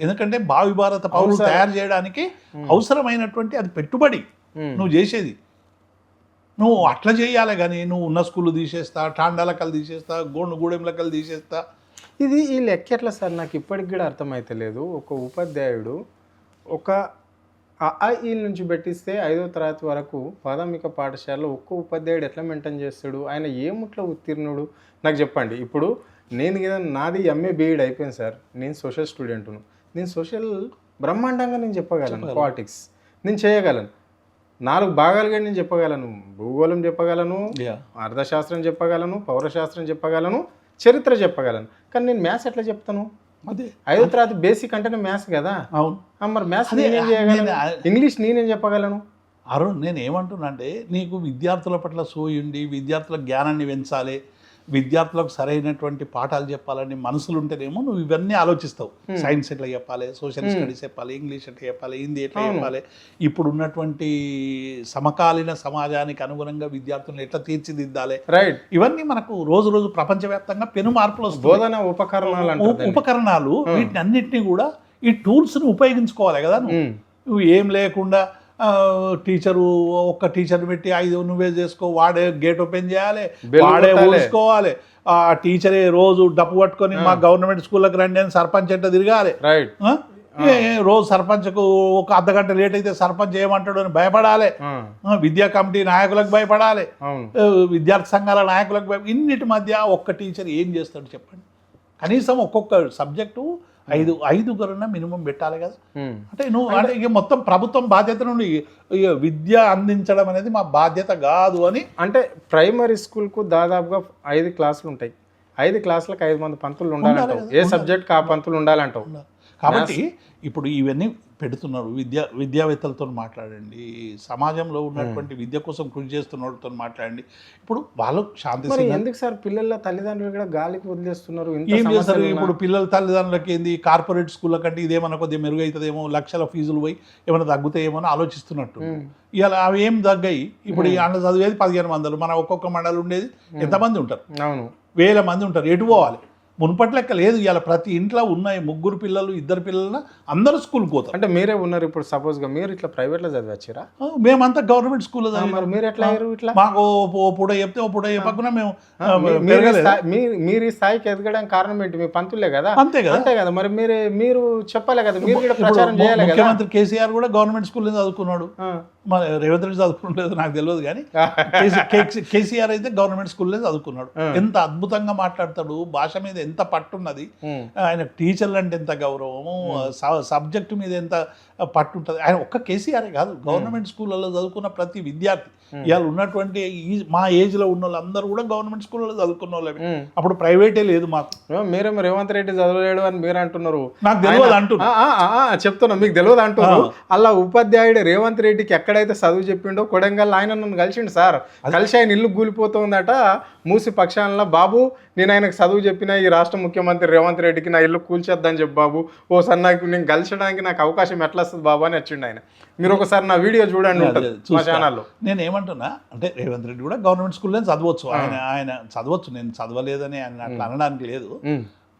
ఎందుకంటే భావి భారత పౌరులు తయారు చేయడానికి అవసరమైనటువంటి అది పెట్టుబడి నువ్వు చేసేది. నువ్వు అట్లా చేయాలి కానీ నువ్వు ఉన్న స్కూళ్ళు తీసేస్తా, టాండాలకలు తీసేస్తా, గూడెంలకలు తీసేస్తా. ఇది ఈ లెక్క ఎట్లా సార్ నాకు ఇప్పటికి కూడా అర్థమైతలేదు. ఒక ఉపాధ్యాయుడు ఒక ఈ నుంచి పెట్టిస్తే 5వ తరగతి వరకు ప్రాథమిక పాఠశాలలో ఒక్క ఉపాధ్యాయుడు ఎట్లా మెయింటైన్ చేస్తాడు? ఆయన ఏముట్లా ఉత్తీర్ణుడు నాకు చెప్పండి. ఇప్పుడు నేను కదా నాది MA BEd అయిపోయింది సార్, నేను సోషల్ స్టూడెంట్ను, నేను సోషల్ బ్రహ్మాండంగా నేను చెప్పగలను, పాలిటిక్స్ నేను చేయగలను, 4 భాగాలుగా నేను చెప్పగలను, భూగోళం చెప్పగలను, అర్థశాస్త్రం చెప్పగలను, పౌరశాస్త్రం చెప్పగలను, చరిత్ర చెప్పగలను. కానీ నేను మ్యాథ్స్ ఎట్లా చెప్తాను? అదే 5వ తరగతి బేసిక్ అంటేనే మ్యాథ్స్ కదా. అవును, మరి మ్యాథ్స్ నేనేం చేయగలను, ఇంగ్లీష్ నేనేం చెప్పగలను? అరుణ్, నేను ఏమంటున్నా అంటే నీకు విద్యార్థుల పట్ల సోయుండి విద్యార్థుల జ్ఞానాన్ని పెంచాలి, విద్యార్థులకు సరైనటువంటి పాఠాలు చెప్పాలని మనసులు ఉంటేనేమో నువ్వు ఇవన్నీ ఆలోచిస్తావు. సైన్స్ ఎట్లా చెప్పాలి, సోషల్ స్టడీస్ చెప్పాలి, ఇంగ్లీష్ ఎట్లా చెప్పాలి, హిందీ ఎట్లా చెప్పాలి, ఇప్పుడు ఉన్నటువంటి సమకాలీన సమాజానికి అనుగుణంగా విద్యార్థులను ఎట్లా తీర్చిదిద్దాలి, రైట్, ఇవన్నీ మనకు రోజు రోజు ప్రపంచవ్యాప్తంగా పెను మార్పులు వస్తాయి. బోధన ఉపకరణాలు వీటిని అన్నిటినీ కూడా ఈ టూల్స్ని ఉపయోగించుకోవాలి కదా. నువ్వు ఏం లేకుండా టీచరు ఒక్క టీచర్ పెట్టి 5 నువ్వే చేసుకో, వాడే గేట్ ఓపెన్ చేయాలి, వాడే ఊసుకోవాలి, ఆ టీచరే రోజు డప్పు పట్టుకొని మా గవర్నమెంట్ స్కూళ్ళకి రండి అని సర్పంచ్ అంటే తిరగాలి. రోజు సర్పంచ్కు ఒక అర్ధగంట లేట్ అయితే సర్పంచ్ ఏమంటాడు అని భయపడాలి, విద్యా కమిటీ నాయకులకు భయపడాలి, విద్యార్థి సంఘాల నాయకులకు ఇన్నిటి మధ్య ఒక్క టీచర్ ఏం చేస్తాడు చెప్పండి? కనీసం ఒక్కొక్క సబ్జెక్టు 5 మినిమం పెట్టాలి కదా. అంటే నువ్వు అంటే ఇక మొత్తం ప్రభుత్వం బాధ్యత నుండి విద్య అందించడం అనేది మా బాధ్యత కాదు అని. అంటే ప్రైమరీ స్కూల్కు దాదాపుగా 5 క్లాసులు ఉంటాయి, 5 క్లాసులకు 5 మంది పంతులు ఉండాలంటావు, ఏ సబ్జెక్ట్కి ఆ పంతులు ఉండాలంటావు. కాబట్టి ఇప్పుడు ఇవన్నీ పెడుతున్నారు. విద్యావేత్తలతో మాట్లాడండి, సమాజంలో ఉన్నటువంటి విద్య కోసం కృషి చేస్తున్న వాళ్ళతో మాట్లాడండి. ఇప్పుడు వాళ్ళు శాంతి ఎందుకు సార్ పిల్లల తల్లిదండ్రులు కూడా గాలికి వదిలేస్తున్నారు? ఏం చేస్తారు ఇప్పుడు పిల్లల తల్లిదండ్రులకి ఏంది, కార్పొరేట్ స్కూళ్ళ కంటే ఇదేమన్నా కొద్దిగా మెరుగవుతుందేమో, లక్షల ఫీజులు పోయి ఏమైనా తగ్గుతాయేమో అని ఆలోచిస్తున్నట్టు. ఇవాళ అవి ఏం తగ్గాయి? ఇప్పుడు ఈ అన్న చదివేది 1500, మన ఒక్కొక్క మండలి ఉండేది ఎంతమంది ఉంటారు? అవును, 1000 మంది ఉంటారు. ఎటు పోవాలి? మునుపటి లెక్క లేదు. ఇవాళ ప్రతి ఇంట్లో ఉన్నాయి 3 పిల్లలు 2 పిల్లలు అందరూ స్కూల్కి పోతారు. అంటే మీరే ఉన్నారు ఇప్పుడు, సపోజ్గా మీరు ఇట్లా ప్రైవేట్లో చదివచ్చారా? మేమంతా గవర్నమెంట్ స్కూల్లో మరి మీరు ఎట్లా అయ్యారు? ఇట్లా మాకు ఓ పూట చెప్తే ఓ పూట చెప్పకుండా మేము మీరు ఈ స్థాయికి ఎదగడానికి కారణం ఏంటి? మీ పంతులే కదా. అంతే కదా, అంతే కదా. మరి మీరు చెప్పాలి కదా, మీరు కూడా ప్రచారం చేయాలి కదా. ముఖ్యమంత్రి కేసీఆర్ కూడా గవర్నమెంట్ స్కూల్లో చదువుకున్నాడు, మన రేవంత్ రెడ్డి చదువుకోలేదు నాకు తెలియదు కానీ కేసీఆర్ అయితే గవర్నమెంట్ స్కూల్లో చదువుకున్నాడు. ఎంత అద్భుతంగా మాట్లాడతాడు, భాష మీద ఎంత పట్టున్నది, ఆయన టీచర్లు అంటే ఎంత గౌరవము, సబ్జెక్టు మీద ఎంత పట్టు ఉంటుంది. ఆయన ఒక్క కేసీఆర్ కాదు, గవర్నమెంట్ స్కూళ్ళలో చదువుకున్న ప్రతి విద్యార్థి ఇవాళ ఉన్నటువంటి మా ఏజ్లో ఉన్న వాళ్ళందరూ కూడా గవర్నమెంట్ స్కూళ్ళలో చదువుకున్న వాళ్ళే. అప్పుడు ప్రైవేటే లేదు మాకు. మీరేమో రేవంత్ రెడ్డి చదవలేడు అని మీరు అంటున్నారు. నాకు తెలియదు అంటున్నా, చెప్తున్నా మీకు తెలియదు అంటున్నారు. అలా ఉపాధ్యాయుడు రేవంత్ రెడ్డికి ఎక్కడైతే చదువు చెప్పిండో కొడంగల్ ఆయన నన్ను కలిసిండు సార్. కలిసి ఆయన ఇల్లు కూలిపోతుందట. మూసి పక్షాలలో బాబు నేను ఆయనకు చదువు చెప్పిన ఈ రాష్ట్ర ముఖ్యమంత్రి రేవంత్ రెడ్డికి నా ఇల్లు కూల్చేద్దని చెప్పు బాబు, ఓసారి నాకు నేను కలిసడానికి నాకు అవకాశం ఎట్లా వస్తుంది బాబు అని వచ్చిండు ఆయన. మీరు ఒకసారి నా వీడియో చూడండి ఉంటుంది మా ఛానల్లో. నేను ఏమంటున్నా అంటే రేవంత్ రెడ్డి కూడా గవర్నమెంట్ స్కూల్లో చదవచ్చు, ఆయన చదవచ్చు, నేను చదవలేదని ఆయన అట్లా అనడానికి లేదు.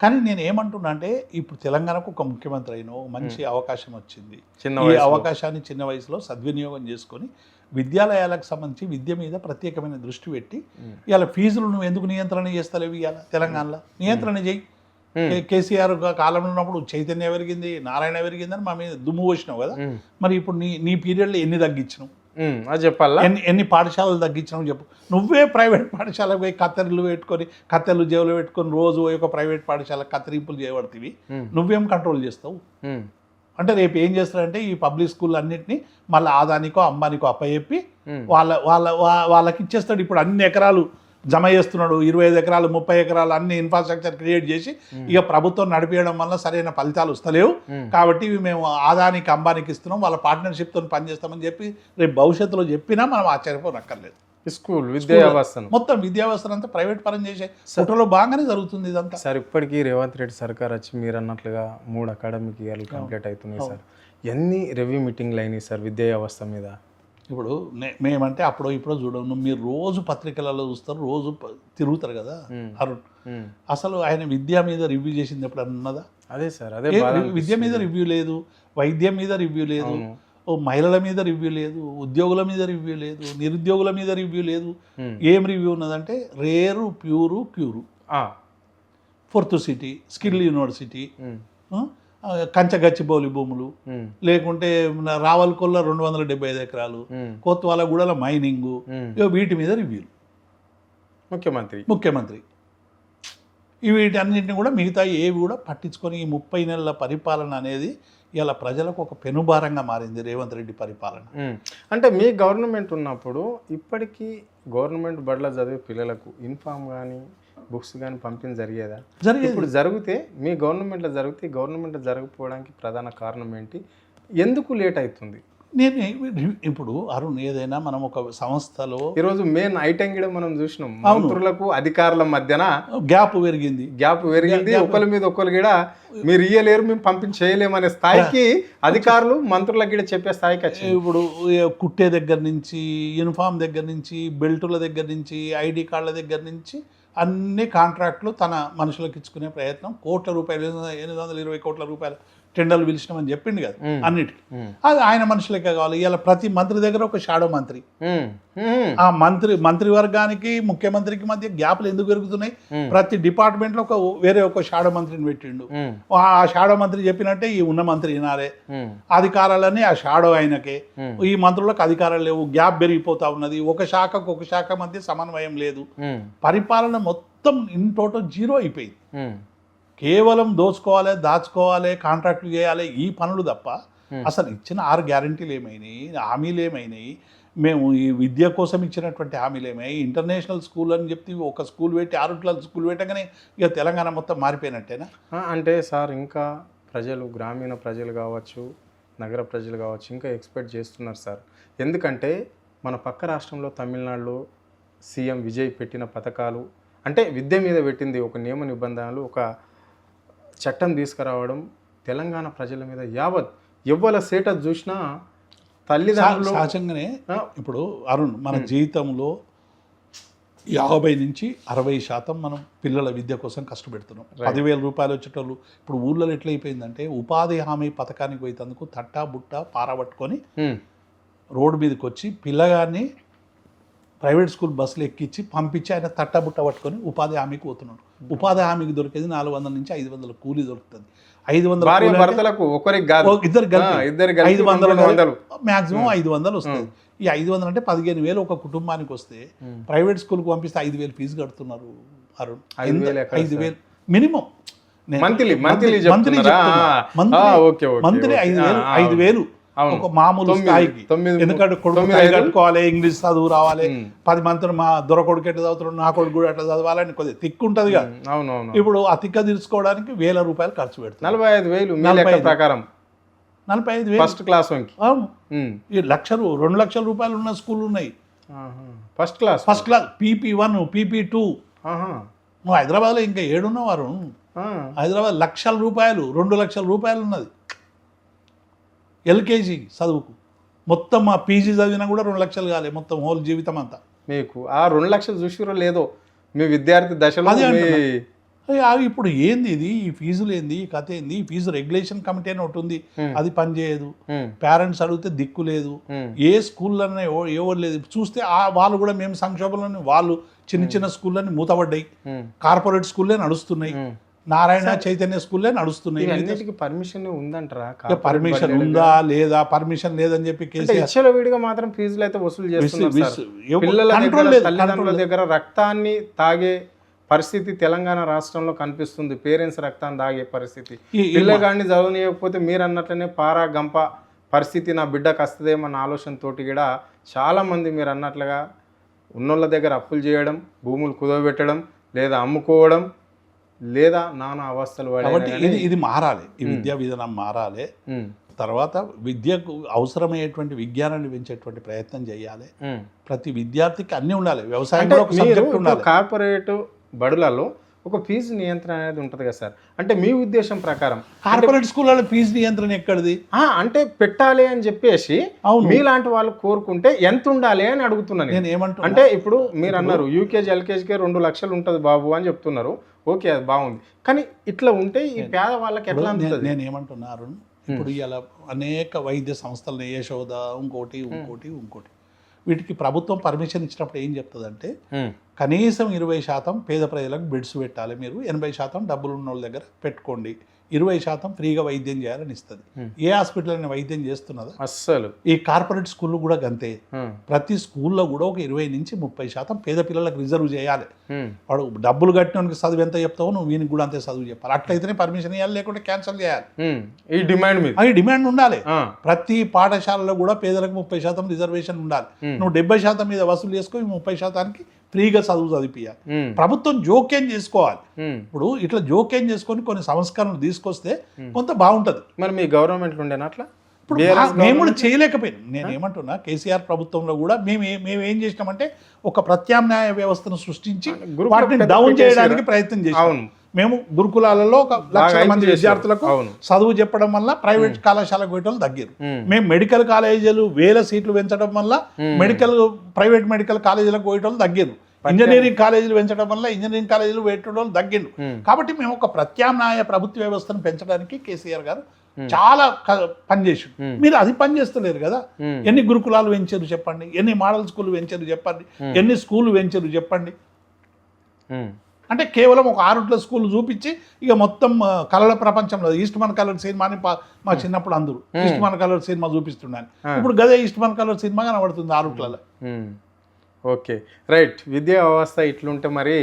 కానీ నేను ఏమంటున్నా అంటే ఇప్పుడు తెలంగాణకు ఒక ముఖ్యమంత్రి అయిన మంచి అవకాశం వచ్చింది. ఈ అవకాశాన్ని చిన్న వయసులో సద్వినియోగం చేసుకొని విద్యాలయాలకు సంబంధించి విద్య మీద ప్రత్యేకమైన దృష్టి పెట్టి ఇవాళ ఫీజులు నువ్వు ఎందుకు నియంత్రణ చేస్తలేవు? ఇవాళ తెలంగాణలో నియంత్రణ చేయి. కేసీఆర్ కాలంలో ఉన్నప్పుడు చైతన్య పెరిగింది, నారాయణ పెరిగిందని మా మీద దుమ్ము పోసినావు కదా. మరి ఇప్పుడు నీ పీరియడ్లో ఎన్ని తగ్గించినావు అది చెప్పాలా? ఎన్ని పాఠశాలలు తగ్గించినావు చెప్పు. నువ్వే ప్రైవేట్ పాఠశాలకు పోయి కత్తెర్లు జేబులు పెట్టుకొని రోజు ఒక ప్రైవేట్ పాఠశాల కత్తిరింపులు చేయబడుతుంది. నువ్వేం కంట్రోల్ చేస్తావు? అంటే రేపు ఏం చేస్తారంటే ఈ పబ్లిక్ స్కూల్ అన్నింటినీ మళ్ళీ ఆదానికో అంబానికో అప్పచెప్పి వాళ్ళకి ఇచ్చేస్తాడు. ఇప్పుడు అన్ని ఎకరాలు జమ చేస్తున్నాడు, 25 ఎకరాలు 30 ఎకరాలు అన్ని ఇన్ఫ్రాస్ట్రక్చర్ క్రియేట్ చేసి ఇక ప్రభుత్వం నడిపేయడం వల్ల సరైన ఫలితాలు వస్తలేవు కాబట్టి ఇవి మేము ఆదానికి అంబానికి ఇస్తున్నాం, వాళ్ళ పార్ట్నర్షిప్తో పనిచేస్తామని చెప్పి రేపు భవిష్యత్తులో చెప్పినా మనం ఆశ్చర్యపోనక్కర్లేదు. స్కూల్ విద్యా వ్యవస్థ మొత్తం విద్యా వ్యవస్థను అంతా ప్రైవేట్ పరం చేసే ఫోటోలో బాగానే జరుగుతుంది ఇదంతా. సార్ ఇప్పటికీ రేవంత్ రెడ్డి సర్కార్ వచ్చి మీరు అన్నట్లుగా 3 అకాడమిక్ ఇయర్లు కంప్లీట్ అవుతున్నాయి సార్. ఎన్ని రివ్యూ మీటింగ్లు అయినాయి సార్ విద్యా వ్యవస్థ మీద? ఇప్పుడు మేమంటే అప్పుడు ఇప్పుడు చూడము, మీరు రోజు పత్రికలలో చూస్తారు, రోజు తిరుగుతారు కదా అరుణ్. అసలు ఆయన విద్య మీద రివ్యూ చేసింది ఎప్పుడు అన్నదా? అదే సార్, అదే విద్య మీద రివ్యూ లేదు, వైద్యం మీద రివ్యూ లేదు, మహిళల మీద రివ్యూ లేదు, ఉద్యోగుల మీద రివ్యూ లేదు, నిరుద్యోగుల మీద రివ్యూ లేదు. ఏం రివ్యూ ఉన్నదంటే rare, pure, cure, fourth city, skill university, Kanchagachibowli భూములు, లేకుంటే రావల్కొల్ల 275 ఎకరాలు, కోత్వాలగూడల మైనింగు, వీటి మీద రివ్యూలు ముఖ్యమంత్రి వీటన్నింటినీ కూడా మిగతా ఏవి కూడా పట్టించుకొని ఈ 30 నెలల పరిపాలన అనేది ఇలా ప్రజలకు ఒక పెనుభారంగా మారింది రేవంత్ రెడ్డి పరిపాలన. అంటే మీ గవర్నమెంట్ ఉన్నప్పుడు ఇప్పటికీ గవర్నమెంట్ బడిలో చదివే పిల్లలకు యూనిఫామ్ కానీ బుక్స్ కానీ పంపిణీ జరిగేదా? ఇప్పుడు జరిగితే మీ గవర్నమెంట్లో జరిగితే గవర్నమెంట్లో జరగకపోవడానికి ప్రధాన కారణం ఏంటి? ఎందుకు లేట్ అవుతుంది? నేను ఇప్పుడు అరుణ్ ఏదైనా మనం ఒక సంస్థలో ఈరోజు మెయిన్ ఐటెం కూడా మనం చూసినాం, మంత్రులకు అధికారుల మధ్యన గ్యాప్ పెరిగింది. ఒకరి మీద ఒకరు కూడా మీరు ఇయ్యలేరు, మేము చేయలేమనే స్థాయికి అధికారులు మంత్రులకు కూడా చెప్పే స్థాయికి వచ్చి ఇప్పుడు కుట్టే దగ్గర నుంచి, యూనిఫామ్ దగ్గర నుంచి, బెల్టుల దగ్గర నుంచి, ఐడి కార్డుల దగ్గర నుంచి అన్ని కాంట్రాక్టులు తన మనుషులకు ఇచ్చుకునే ప్రయత్నం. కోట్ల రూపాయలు, 820 కోట్ల రూపాయలు టెండర్లు పిలిచినామని చెప్పింది కదా అన్నిటికీ. అది ఆయన మనుషులకే కావాలి. ఇలా ప్రతి మంత్రి దగ్గర ఒక షాడో మంత్రి. ఆ మంత్రివర్గానికి ముఖ్యమంత్రికి మధ్య గ్యాప్లు ఎందుకు పెరుగుతున్నాయి? ప్రతి డిపార్ట్మెంట్ లో వేరే ఒక షాడో మంత్రిని పెట్టిండు. ఆ షాడో మంత్రి చెప్పినట్టే ఈ ఉన్న మంత్రి వినాలే, అధికారాలన్నీ ఆ షాడో ఆయనకే. ఈ మంత్రులకు అధికారాలు లేవు, గ్యాప్ పెరిగిపోతా ఉన్నది, ఒక శాఖకు ఒక శాఖ మధ్య సమన్వయం లేదు, పరిపాలన మొత్తం ఇన్ టోటల్ జీరో అయిపోయింది. కేవలం దోచుకోవాలి, దాచుకోవాలి, కాంట్రాక్ట్లు చేయాలి, ఈ పనులు తప్ప అసలు ఇచ్చిన 6 గ్యారంటీలు ఏమైనాయి, హామీలు ఏమైనాయి, మేము ఈ విద్య కోసం ఇచ్చినటువంటి హామీలు ఏమైనాయి, ఇంటర్నేషనల్ స్కూల్ అని చెప్పి ఒక స్కూల్ పెట్టి 6 స్కూల్ పెట్టగానే ఇక తెలంగాణ మొత్తం మారిపోయినట్టేనా? అంటే సార్ ఇంకా ప్రజలు, గ్రామీణ ప్రజలు కావచ్చు, నగర ప్రజలు కావచ్చు, ఇంకా ఎక్స్పెక్ట్ చేస్తున్నారు సార్. ఎందుకంటే మన పక్క రాష్ట్రంలో తమిళనాడులో సీఎం విజయ్ పెట్టిన పథకాలు, అంటే విద్య మీద పెట్టింది ఒక నియమ నిబంధనలు, ఒక చట్టం తీసుకురావడం తెలంగాణ ప్రజల మీద ఎవ్వల స్టేటస్ చూసినా తల్లిదండ్రులు సహజంగానే. ఇప్పుడు అరుణ్ మన జీవితంలో 50 నుంచి 60% మనం పిల్లల విద్య కోసం కష్టపెడుతున్నాం. 10,000 రూపాయలు వచ్చేటోళ్ళు ఇప్పుడు ఊళ్ళో ఎట్లయిపోయిందంటే ఉపాధి హామీ పథకానికి పోయేందుకు తట్టా బుట్ట పారబట్టుకొని రోడ్డు మీదకి వచ్చి పిల్లగాన్ని ప్రైవేట్ స్కూల్ బస్సులు ఎక్కించి పంపించి ఆయన తట్టబుట్ట పట్టుకొని ఉపాధి హామీకి పోతున్నాడు. ఉపాధి హామీకి దొరికేది 400 నుంచి 500 కూలీ దొరుకుతుంది. 500 ఇద్దరు 500 మ్యాక్సిమం 500 వస్తుంది. ఈ 500 అంటే 15,000 ఒక కుటుంబానికి వస్తే ప్రైవేట్ స్కూల్కి పంపిస్తే 5,000 ఫీజు కడుతున్నారు అరుణ్. 5,000 మినిమం. మంత్లీ మంత్లీ చెప్తున్నారా? ఓకే ఓకే మంత్లీ 5,000 ఒక మామూలు స్థాయికి. ఎందుకంటే కొడుకు కట్టుకోవాలి, ఇంగ్లీష్ చదువు రావాలి, 10 మంత్రులు మా దొర కొడుకు ఎట్లా చదువుతున్నాడు, నా కొడుకు కూడా ఎట్లా చదవాలని కొద్దిగా తిక్కు ఉంటుంది కదా. అవునవును. ఇప్పుడు ఆ తిక్క తీర్చుకోవడానికి 1,000 రూపాయలు ఖర్చు పెడతారు. 45,000 ప్రకారం 45,000 ఫస్ట్ క్లాస్. అవును. ఈ 2 లక్షల రూపాయలు ఉన్న స్కూళ్ళు ఉన్నాయి. First class PP1 PP2. నువ్వు హైదరాబాద్లో ఇంకా ఏడున్నవారు. హైదరాబాద్ లక్షల రూపాయలు, 2 లక్షల రూపాయలు ఉన్నది LKG చదువుకు. మొత్తం మా పీజీ చదివినా కూడా 2 లక్షలు కాలే మొత్తం హోల్ జీవితం అంతా. మీకు ఆ 2 లక్షలు చూసిరో లేదో మీ విద్యార్థి దశలో. ఇప్పుడు ఏంది ఇది, ఈ ఫీజులు ఏంది, ఈ కథ ఏంది, ఈ ఫీజు రెగ్యులేషన్ కమిటీ అని ఒకటి ఉంది, అది పనిచేయదు. పేరెంట్స్ అడిగితే దిక్కు లేదు. ఏ స్కూళ్ళనే ఎవరు లేదు. చూస్తే వాళ్ళు కూడా మేము సంక్షోభంలోని వాళ్ళు చిన్న చిన్న స్కూళ్ళని మూతపడ్డాయి. కార్పొరేట్ స్కూళ్ళే నడుస్తున్నాయి. నారాయణ చైతన్య స్కూల్లే నడుస్తున్నాయి. పర్మిషన్ ఉందంటారా? పర్మిషన్ ఉందా లేదా, పర్మిషన్ లేదని చెప్పి విడిగా మాత్రం ఫీజులు అయితే వసూలు చేస్తున్నారు. తల్లిదండ్రుల దగ్గర రక్తాన్ని తాగే పరిస్థితి తెలంగాణ రాష్ట్రంలో కనిపిస్తుంది. పేరెంట్స్ రక్తాన్ని తాగే పరిస్థితి. పిల్లగాడిని చదవనీయకపోతే మీరు అన్నట్లనే పారా గంప పరిస్థితి నా బిడ్డకు వస్తుందేమన్న ఆలోచనతోటి కూడా చాలామంది మీరు అన్నట్లుగా ఉన్నోళ్ళ దగ్గర అప్పులు చేయడం, భూములు కుదవబెట్టడం, లేదా అమ్ముకోవడం, లేదా నానా అవస్థలు. కాబట్టి ఇది మారాలి, ఈ విద్యా విధానం మారాలి. తర్వాత విద్యకు అవసరమయ్యేటువంటి విజ్ఞానాన్ని పెంచేటువంటి ప్రయత్నం చేయాలి. ప్రతి విద్యార్థికి అన్నీ ఉండాలి. వ్యవసాయం ఉండాలి. కార్పొరేట్ బడులలో ఒక ఫీజు నియంత్రణ అనేది ఉంటుంది కదా సార్. అంటే మీ ఉద్దేశం ప్రకారం కార్పొరేట్ స్కూళ్ళలో ఫీజు నియంత్రణ ఎక్కడిది? అంటే పెట్టాలి అని చెప్పేసి మీలాంటి వాళ్ళు కోరుకుంటే ఎంత ఉండాలి అని అడుగుతున్నాను. నేను ఏమంటున్నా అంటే ఇప్పుడు మీరు అన్నారు యూకేజీ ఎల్కేజీకే 2 లక్షలు ఉంటుంది బాబు అని చెప్తున్నారు. ఓకే, అది బాగుంది. కానీ ఇట్లా ఉంటే ఈ పేద వాళ్ళకి ఎట్లా ఉంటుంది? నేను ఏమంటున్నారు, ఇప్పుడు ఇలా అనేక వైద్య సంస్థలు యశోద ఇంకోటి వీటికి ప్రభుత్వం పర్మిషన్ ఇచ్చినప్పుడు ఏం చెప్తుందంటే కనీసం 20% పేద ప్రజలకు బెడ్స్ పెట్టాలి, మీరు 80% డబ్బులు ఉన్న వాళ్ళ దగ్గర పెట్టుకోండి, 20% ఫ్రీగా వైద్యం చేయాలని ఇస్తుంది. ఏ హాస్పిటల్ అయినా వైద్యం చేస్తున్నదా? అస్సలు. ఈ కార్పొరేట్ స్కూళ్ళు కూడా గంతే. ప్రతి స్కూల్లో కూడా ఒక 20 నుంచి 30% పేద పిల్లలకు రిజర్వ్ చేయాలి. వాడు డబ్బులు కట్టినోనికి చదువు ఎంత చెప్తావో నువ్వు వీనికి కూడా అంతే చదువు చెప్పాలి. అట్లయితేనే పర్మిషన్ ఇవ్వాలి, లేకుంటే క్యాన్సిల్ చేయాలి. ఈ డిమాండ్ మీద డిమాండ్ ఉండాలి. ప్రతి పాఠశాలలో కూడా పేదలకు 30% రిజర్వేషన్ ఉండాలి. నువ్వు 70% మీద వసూలు చేసుకొని 30%కి ఫ్రీగా చదువు చదివియాలి. ప్రభుత్వం జోక్యం చేసుకోవాలి. ఇప్పుడు ఇట్లా జోక్యం చేసుకొని కొన్ని సంస్కరణలు తీసుకొస్తే కొంత బాగుంటది. మరి మీ గవర్నమెంట్ ఉండేనా అట్లా? ఇప్పుడు మేము కూడా చేయలేకపోయాం. నేను ఏమంటున్నా, కేసీఆర్ ప్రభుత్వంలో కూడా మేము ఏం చేసినామంటే ఒక ప్రత్యామ్నాయ వ్యవస్థను సృష్టించి వాటిని డౌన్ చేయడానికి ప్రయత్నం చేసాం. మేము గురుకులాలలో 1,00,000 మంది విద్యార్థులకు చదువు చెప్పడం వల్ల ప్రైవేట్ కళాశాలకు పోయేటోళ్ళు తగ్గారు. మేము మెడికల్ కాలేజీలు 1000 సీట్లు పెంచడం వల్ల ప్రైవేట్ మెడికల్ కాలేజీలకు పోయేటోళ్ళు తగ్గారు. ఇంజనీరింగ్ కాలేజీలు పెంచడం వల్ల ఇంజనీరింగ్ కాలేజీలు పెట్టడం తగ్గిండు. కాబట్టి మేము ఒక ప్రత్యామ్నాయ ప్రభుత్వ వ్యవస్థను పెంచడానికి కేసీఆర్ గారు చాలా పనిచేసి, మీరు అది పని చేస్తలేరు కదా. ఎన్ని గురుకులాలు పెంచారు చెప్పండి, ఎన్ని మోడల్ స్కూల్ పెంచారు చెప్పండి, ఎన్ని స్కూళ్ళు పెంచారు చెప్పండి. అంటే కేవలం ఒక 6 స్కూల్ చూపించి ఇక మొత్తం కళల ప్రపంచంలో ఈస్ట్ మన కలర్ సినిమాని మా చిన్నప్పుడు అందరూ ఈస్ట్ మన కలర్ సినిమా చూపిస్తున్నాను. ఇప్పుడు గదే ఈస్ట్ మన కలర్ సినిమా కనబడుతుంది 6. Okay, right. విద్యా వ్యవస్థ ఇట్లుంటే మరి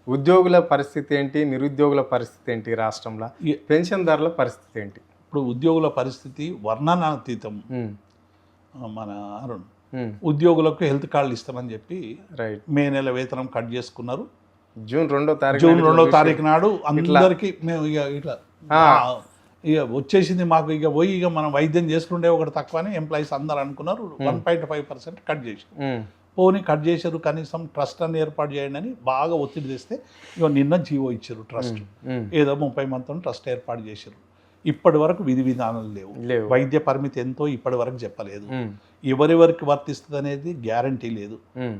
ఉద్యోగుల పరిస్థితి ఏంటి, నిరుద్యోగుల పరిస్థితి ఏంటి, రాష్ట్రంలో పెన్షన్దారుల పరిస్థితి ఏంటి? ఇప్పుడు ఉద్యోగుల పరిస్థితి వర్ణనాతీతం. మన అరుణ్ ఉద్యోగులకు హెల్త్ కార్డులు ఇస్తామని చెప్పి మే నెల వేతనం కట్ చేసుకున్నారు. జూన్ 2వ తారీఖు నాడు అందరికీ మేము ఇట్లా వచ్చేసింది మాకు, పోయి మనం వైద్యం చేసుకుంటే ఒకటి తక్కువ అని ఎంప్లాయీస్ అందరు అనుకున్నారు. 1.5% కట్ చేసి పోనీ కట్ చేశారు. కనీసం ట్రస్ట్ అని ఏర్పాటు చేయండి అని బాగా ఒత్తిడి తెస్తే నిన్న జీవో ఇచ్చారు. ట్రస్ట్ ఏదో 30 మందితో ట్రస్ట్ ఏర్పాటు చేశారు. ఇప్పటి వరకు విధి విధానాలు లేవు. వైద్య పరిమితి ఎంతో ఇప్పటి వరకు చెప్పలేదు. ఎవరెవరికి వర్తిస్తుంది అనేది గ్యారంటీ లేదు.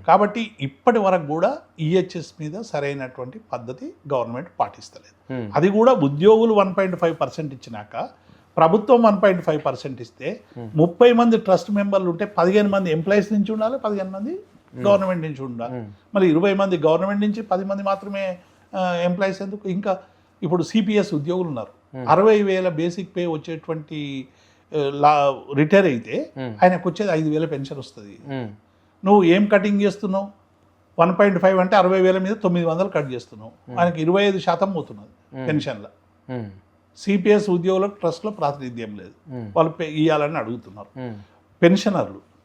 కాబట్టి ఇప్పటి వరకు కూడా ఈహెచ్ఎస్ మీద సరైనటువంటి పద్ధతి గవర్నమెంట్ పాటిస్తలేదు. అది కూడా ఉద్యోగులు 1.5% ఇచ్చినాక ప్రభుత్వం 1.5% ఇస్తే 30 మంది ట్రస్ట్ మెంబర్లు ఉంటే 15 మంది ఎంప్లాయీస్ నుంచి ఉండాలి, 15 మంది గవర్నమెంట్ నుంచి ఉండాలి. మళ్ళీ 20 మంది గవర్నమెంట్ నుంచి 10 మంది మాత్రమే ఎంప్లాయీస్ ఎందుకు? ఇంకా ఇప్పుడు సిపిఎస్ ఉద్యోగులు ఉన్నారు. 60,000 బేసిక్ పే వచ్చేటువంటి రిటైర్ అయితే ఆయనకు వచ్చేది 5,000 పెన్షన్ వస్తుంది. నువ్వు ఏం కటింగ్ చేస్తున్నావు? 1.5 అంటే 60,000 మీద 900 కట్ చేస్తున్నావు. ఆయనకి 25% పోతున్నది పెన్షన్లో. సిపిఎస్ ఉద్యోగులకు ట్రస్ట్లో ప్రాతినిధ్యం లేదు, వాళ్ళు ఇవ్వాలని అడుగుతున్నారు.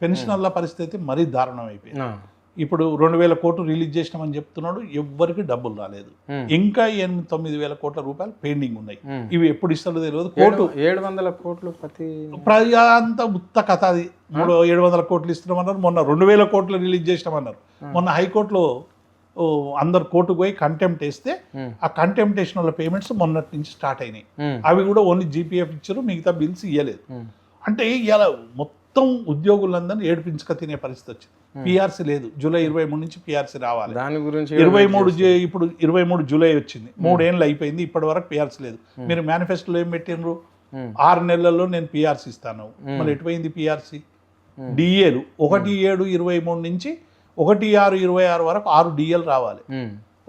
పెన్షనర్ల పరిస్థితి మరీ దారుణం అయిపోయింది. ఇప్పుడు 2,000 కోట్లు రిలీజ్ చేసినామని చెప్తున్నాడు, ఎవ్వరికి డబ్బులు రాలేదు. ఇంకా 8-9 కోట్ల రూపాయలు పెండింగ్ ఉన్నాయి. ఇవి ఎప్పుడు ఇస్తాడో తెలియదు. 700 కోట్లు అంతా ఉత్త కథ. అది 700 కోట్లు ఇస్తున్నామన్నారు, మొన్న 2,000 కోట్లు రిలీజ్ చేసినామన్నారు. మొన్న హైకోర్టులో అందరు కోర్టుకు పోయి కంటెంప్ట్ వేస్తే ఆ కంటెంప్టేషన్ వల్ల పేమెంట్స్ మొన్నటి నుంచి స్టార్ట్ అయినాయి. అవి కూడా ఓన్లీ జీపీఎఫ్ ఇచ్చారు, మిగతా బిల్స్ ఇవ్వలేదు. అంటే ఇలా మొత్తం ఉద్యోగులందరినీ ఏడిపించుక తినే పరిస్థితి వచ్చింది. పిఆర్సీ లేదు, జూలై 23 నుంచి పిఆర్సీ రావాలి. దాని గురించి 23 ఇప్పుడు 23 జూలై వచ్చింది, 3 ఏళ్ళు అయిపోయింది, ఇప్పటి వరకు పిఆర్సీ లేదు. మీరు మేనిఫెస్టోలో ఏం పెట్టినరు? 6 నెలల్లో నేను పిఆర్సీ ఇస్తాను. మరి ఎటుపోయింది పిఆర్సీ? డిఏలు 1/7/23 నుంచి 1/6/26 వరకు 6 డిఏలు రావాలి.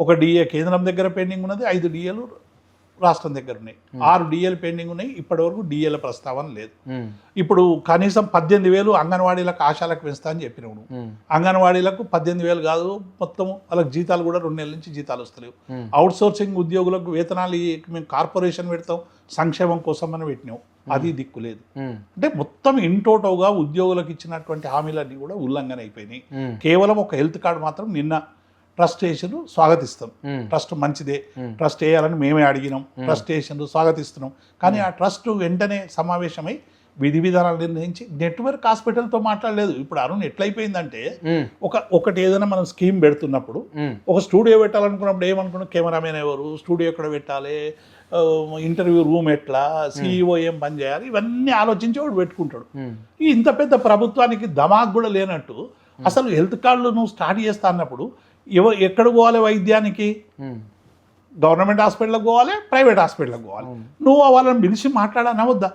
ఒక డిఏ కేంద్రం దగ్గర పెండింగ్ ఉన్నది, 5 డిఏలు రాష్ట్రం దగ్గర ఉన్నాయి, 6 డిఏలు పెండింగ్ ఉన్నాయి. ఇప్పటి వరకు డిఏల ప్రస్తావన లేదు. ఇప్పుడు కనీసం 18,000 అంగన్వాడీలకు ఆశాలకు పెంచుతా అని చెప్పినావు. అంగన్వాడీలకు 18,000 కాదు, మొత్తం వాళ్ళకి జీతాలు కూడా 2 నెలల నుంచి జీతాలు వస్తలేవు. అవుట్ సోర్సింగ్ ఉద్యోగులకు వేతనాలు మేము కార్పొరేషన్ పెడతాం సంక్షేమం కోసం అని పెట్టినావు, అది దిక్కు లేదు. అంటే మొత్తం ఇంటోటోగా ఉద్యోగులకు ఇచ్చినటువంటి హామీలన్నీ కూడా ఉల్లంఘన అయిపోయినాయి. కేవలం ఒక హెల్త్ కార్డు మాత్రం నిన్న ట్రస్ట్ వేసారు, స్వాగతిస్తాం. ట్రస్ట్ మంచిదే, ట్రస్ట్ వేయాలని మేమే అడిగినాం, ట్రస్ట్ వేసారు, స్వాగతిస్తున్నాం. కానీ ఆ ట్రస్ట్ వెంటనే సమావేశమై విధి విధానాలు నిర్ణయించి నెట్వర్క్ హాస్పిటల్తో మాట్లాడలేదు. ఇప్పుడు అరుణ్ ఎట్లయిపోయిందంటే ఒకటి ఏదైనా మనం స్కీమ్ పెడుతున్నప్పుడు ఒక స్టూడియో పెట్టాలనుకున్నప్పుడు ఏమనుకున్నాం, కెమెరామెన్ ఎవరు, స్టూడియో ఎక్కడ పెట్టాలి, ఇంటర్వ్యూ రూమ్ ఎట్లా, సిఇఓ ఏం పని చేయాలి, ఇవన్నీ ఆలోచించి వాడు పెట్టుకుంటాడు. ఇంత పెద్ద ప్రభుత్వానికి దమాక్ కూడా లేనట్టు అసలు హెల్త్ కార్డులు నువ్వు స్టార్ట్ చేస్తా అన్నప్పుడు ఎక్కడ పోవాలి వైద్యానికి? గవర్నమెంట్ హాస్పిటల్కి పోవాలి, ప్రైవేట్ హాస్పిటల్కి పోవాలి. నువ్వు వాళ్ళని పిలిచి మాట్లాడానా వద్దా?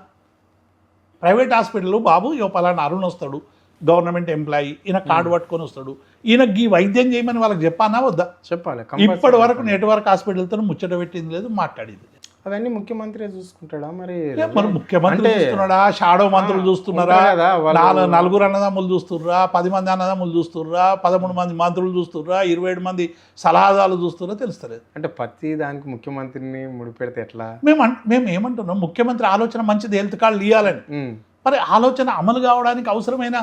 ప్రైవేట్ హాస్పిటల్ బాబు పలానా అరుణ్ వస్తాడు, గవర్నమెంట్ ఎంప్లాయీ, ఈయన కార్డు పట్టుకొని వస్తాడు, ఈయనకి వైద్యం చేయమని వాళ్ళకి చెప్పానా వద్దా? చెప్పాలి. ఇప్పటి వరకు నెట్వర్క్ హాస్పిటల్తో ముచ్చట పెట్టింది లేదు, మాట్లాడింది లేదు. అవన్నీ ముఖ్యమంత్రి చూసుకుంటాడా? మరి ముఖ్యమంత్రి చూస్తున్నాడా? షాడో మంత్రులు చూస్తున్నారా? 4 అన్నదమ్ములు చూస్తుర్రా? 10 మంది అన్నదమ్ములు చూస్తుర్రా? 13 మంది మంత్రులు చూస్తుర్రా? 27 మంది సలహాదారులు చూస్తుర్రా? తెలుస్తలేదు. అంటే ప్రతి దానికి ముఖ్యమంత్రిని ముడిపెడితే ఎట్లా? మేము ఏమంటున్నాం, ముఖ్యమంత్రి ఆలోచన మంచిది, హెల్త్ కార్డులు ఇవ్వాలని. మరి ఆలోచన అమలు కావడానికి అవసరమైన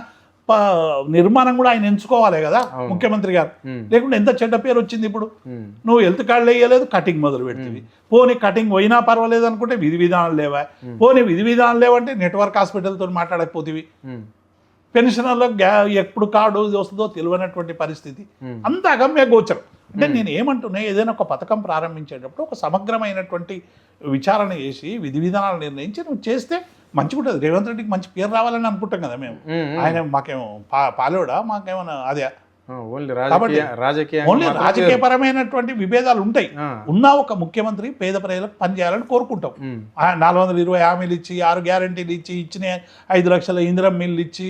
నిర్మాణం కూడా ఆయన ఎంచుకోవాలి కదా ముఖ్యమంత్రి గారు. లేకుంటే ఎంత చెడ్డ పేరు వచ్చింది. ఇప్పుడు నువ్వు హెల్త్ కార్డులు వేయలేదు, కటింగ్ మొదలు పెడుతుంది. పోనీ కటింగ్ పోయినా పర్వాలేదు అనుకుంటే విధి విధానాలు లేవా? పోనీ విధి విధానాలు లేవంటే నెట్వర్క్ హాస్పిటల్తో మాట్లాడకపోతేవి. పెన్షనర్లకు ఎప్పుడు కార్డు వస్తుందో తెలియనటువంటి పరిస్థితి, అంత అగమ్య గోచరం. అంటే నేను ఏమంటున్నా, ఏదైనా ఒక పథకం ప్రారంభించేటప్పుడు ఒక సమగ్రమైనటువంటి విచారణ చేసి విధి విధానాలు నిర్ణయించి నువ్వు చేస్తే మంచిగా ఉంటుంది. రేవంత్ రెడ్డికి మంచి పేరు రావాలని అనుకుంటాం కదా మేము. ఆయన మాకేమో పాలేవడా, మాకేమన్నా అదే ఓన్లీ రాజకీయపరమైనటువంటి విభేదాలు ఉంటాయి. ఉన్న ఒక ముఖ్యమంత్రి పేద ప్రజలకు పనిచేయాలని కోరుకుంటాం. 420 హామీలు ఇచ్చి, 6 గ్యారంటీలు ఇచ్చి, ఇచ్చిన 5 లక్షల ఇందిరం మిల్లు ఇచ్చి,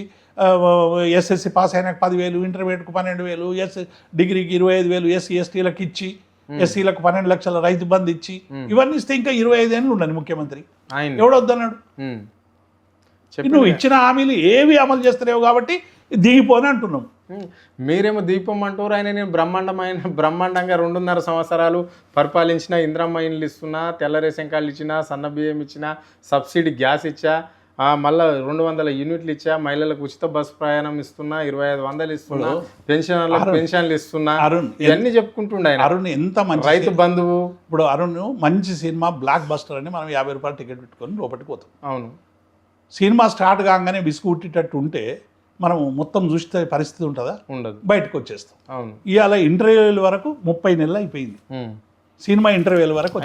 ఎస్ఎస్సి పాస్ అయినాక 10,000, ఇంటర్మీడియట్కు 12,000, డిగ్రీకి 25,000, ఎస్సీ ఎస్టీలకు ఇచ్చి, ఎస్సీలకు 12 లక్షల రైతు బంధు ఇచ్చి, ఇవన్నీ ఇస్తే ఇంకా 25 ఏళ్ళు ఉండని ముఖ్యమంత్రి. ఎవడొద్దన్నాడు? నువ్వు ఇచ్చిన హామీలు ఏవి అమలు చేస్తలేవు కాబట్టి దిగిపోని అంటున్నాం. మీరేమో దీపం అంటారు, ఆయన నేను బ్రహ్మాండంగా 2.5 సంవత్సరాలు పరిపాలించిన, ఇందిరమ్మ ఇండ్లు ఇస్తున్నా, తెల్ల రేషన్ కార్డులు ఇచ్చినా, సన్న బియ్యం ఇచ్చినా, సబ్సిడీ గ్యాస్ ఇచ్చా, మళ్ళీ 200 యూనిట్లు ఇచ్చా, మహిళలకు ఉచిత బస్సు ప్రయాణం ఇస్తున్నా, 2,500 ఇస్తున్నా, పెన్షనర్లకు పెన్షన్లు ఇస్తున్నా, ఇవన్నీ చెప్పుకుంటుండే ఆయన. అరుణ్ ఎంత మంచి రైతు బంధువు. ఇప్పుడు అరుణ్ మంచి సినిమా బ్లాక్ బస్టర్ అని మనం 50 రూపాయలు టికెట్ పెట్టుకొని లోపలికి పోతాం. అవును, సినిమా స్టార్ట్ కాగానే విసుగు ఉట్టేటట్టు ఉంటే మనం మొత్తం చూస్తే పరిస్థితి ఉంటుందా? ఉండదు, బయటకు వచ్చేస్తాం. అవును, ఇవాళ ఇంటర్వ్యూల వరకు 30 నెలలు అయిపోయింది. సినిమా ఇంటర్వ్యూల వరకు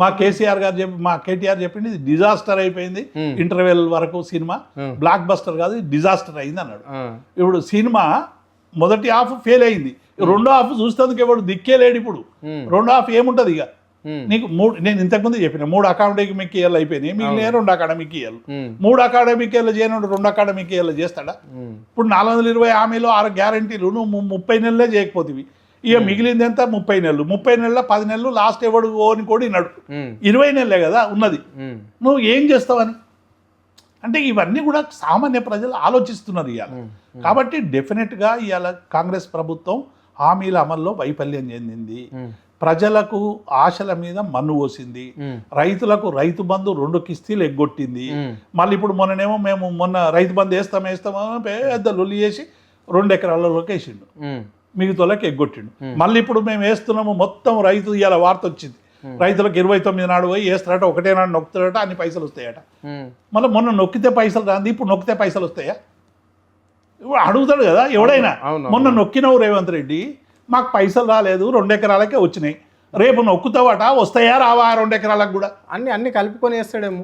మా కేసీఆర్ గారు మా కేటీఆర్ చెప్పింది ఇది డిజాస్టర్ అయిపోయింది. ఇంటర్వ్యూల వరకు సినిమా బ్లాక్ బస్టర్ కాదు, డిజాస్టర్ అయింది అన్నాడు. ఇప్పుడు సినిమా మొదటి హాఫ్ ఫెయిల్ అయింది, రెండో హాఫ్ చూస్తేందుకు ఎవడు దిక్కే లేడు. ఇప్పుడు రెండో హాఫ్ ఏముంటది? ఇక నీకు నేను ఇంతకుముందు చెప్పిన 3 అకాడమిక్ ఇయర్లు అయిపోయినాయి, మిగిలిన 2 అకాడమిక్ ఇయర్లు. 3 అకాడమిక్ ఇయర్లు చేయను 2 అకాడమిక్ ఇయర్లు చేస్తాడా? ఇప్పుడు 420 హామీలు 6 గ్యారంటీలు నువ్వు 30 నెలలే చేయకపోతేవి, ఇక మిగిలింది ఎంత? 30 నెలలు. 30 నెలల 10 నెలలు లాస్ట్ ఎవడు ఓని కూడా నడు 20 నెలలే కదా ఉన్నది. నువ్వు ఏం చేస్తావని అంటే ఇవన్నీ కూడా సామాన్య ప్రజలు ఆలోచిస్తున్నారు ఇవాళ. కాబట్టి డెఫినెట్గా ఇవాళ కాంగ్రెస్ ప్రభుత్వం హామీల అమల్లో వైఫల్యం చెందింది. ప్రజలకు ఆశల మీద మన్ను పోసింది, రైతులకు రైతు బంధు 2 కిస్తీలు ఎగ్గొట్టింది. మళ్ళీ ఇప్పుడు మేము మొన్న రైతు బంధు వేస్తామో పెద్ద లొల్లి చేసి 2 ఎకరాలలోకి వేసిండు, మిగతాకి ఎగ్గొట్టిండు. మళ్ళీ ఇప్పుడు మేము వేస్తున్నాము మొత్తం రైతు ఇవాళ వార్త వచ్చింది, రైతులకు 29 నాడు పోయి వేస్తారట, ఒకటే నాడు నొక్కుతారట, అన్ని పైసలు వస్తాయట. మళ్ళీ మొన్న నొక్కితే పైసలు రాంది, ఇప్పుడు నొక్కితే పైసలు వస్తాయా? ఇప్పుడు అడుగుతాడు కదా ఎవడైనా. మొన్న నొక్కినవు రేవంత్ రెడ్డి, మాకు పైసలు రాలేదు, 2 ఎకరాలకే వచ్చినాయి, రేపు నొక్కుతావట, వస్తాయా రావా 2 ఎకరాలకు కూడా? అన్ని కలుపుకొని వేస్తాడేమో.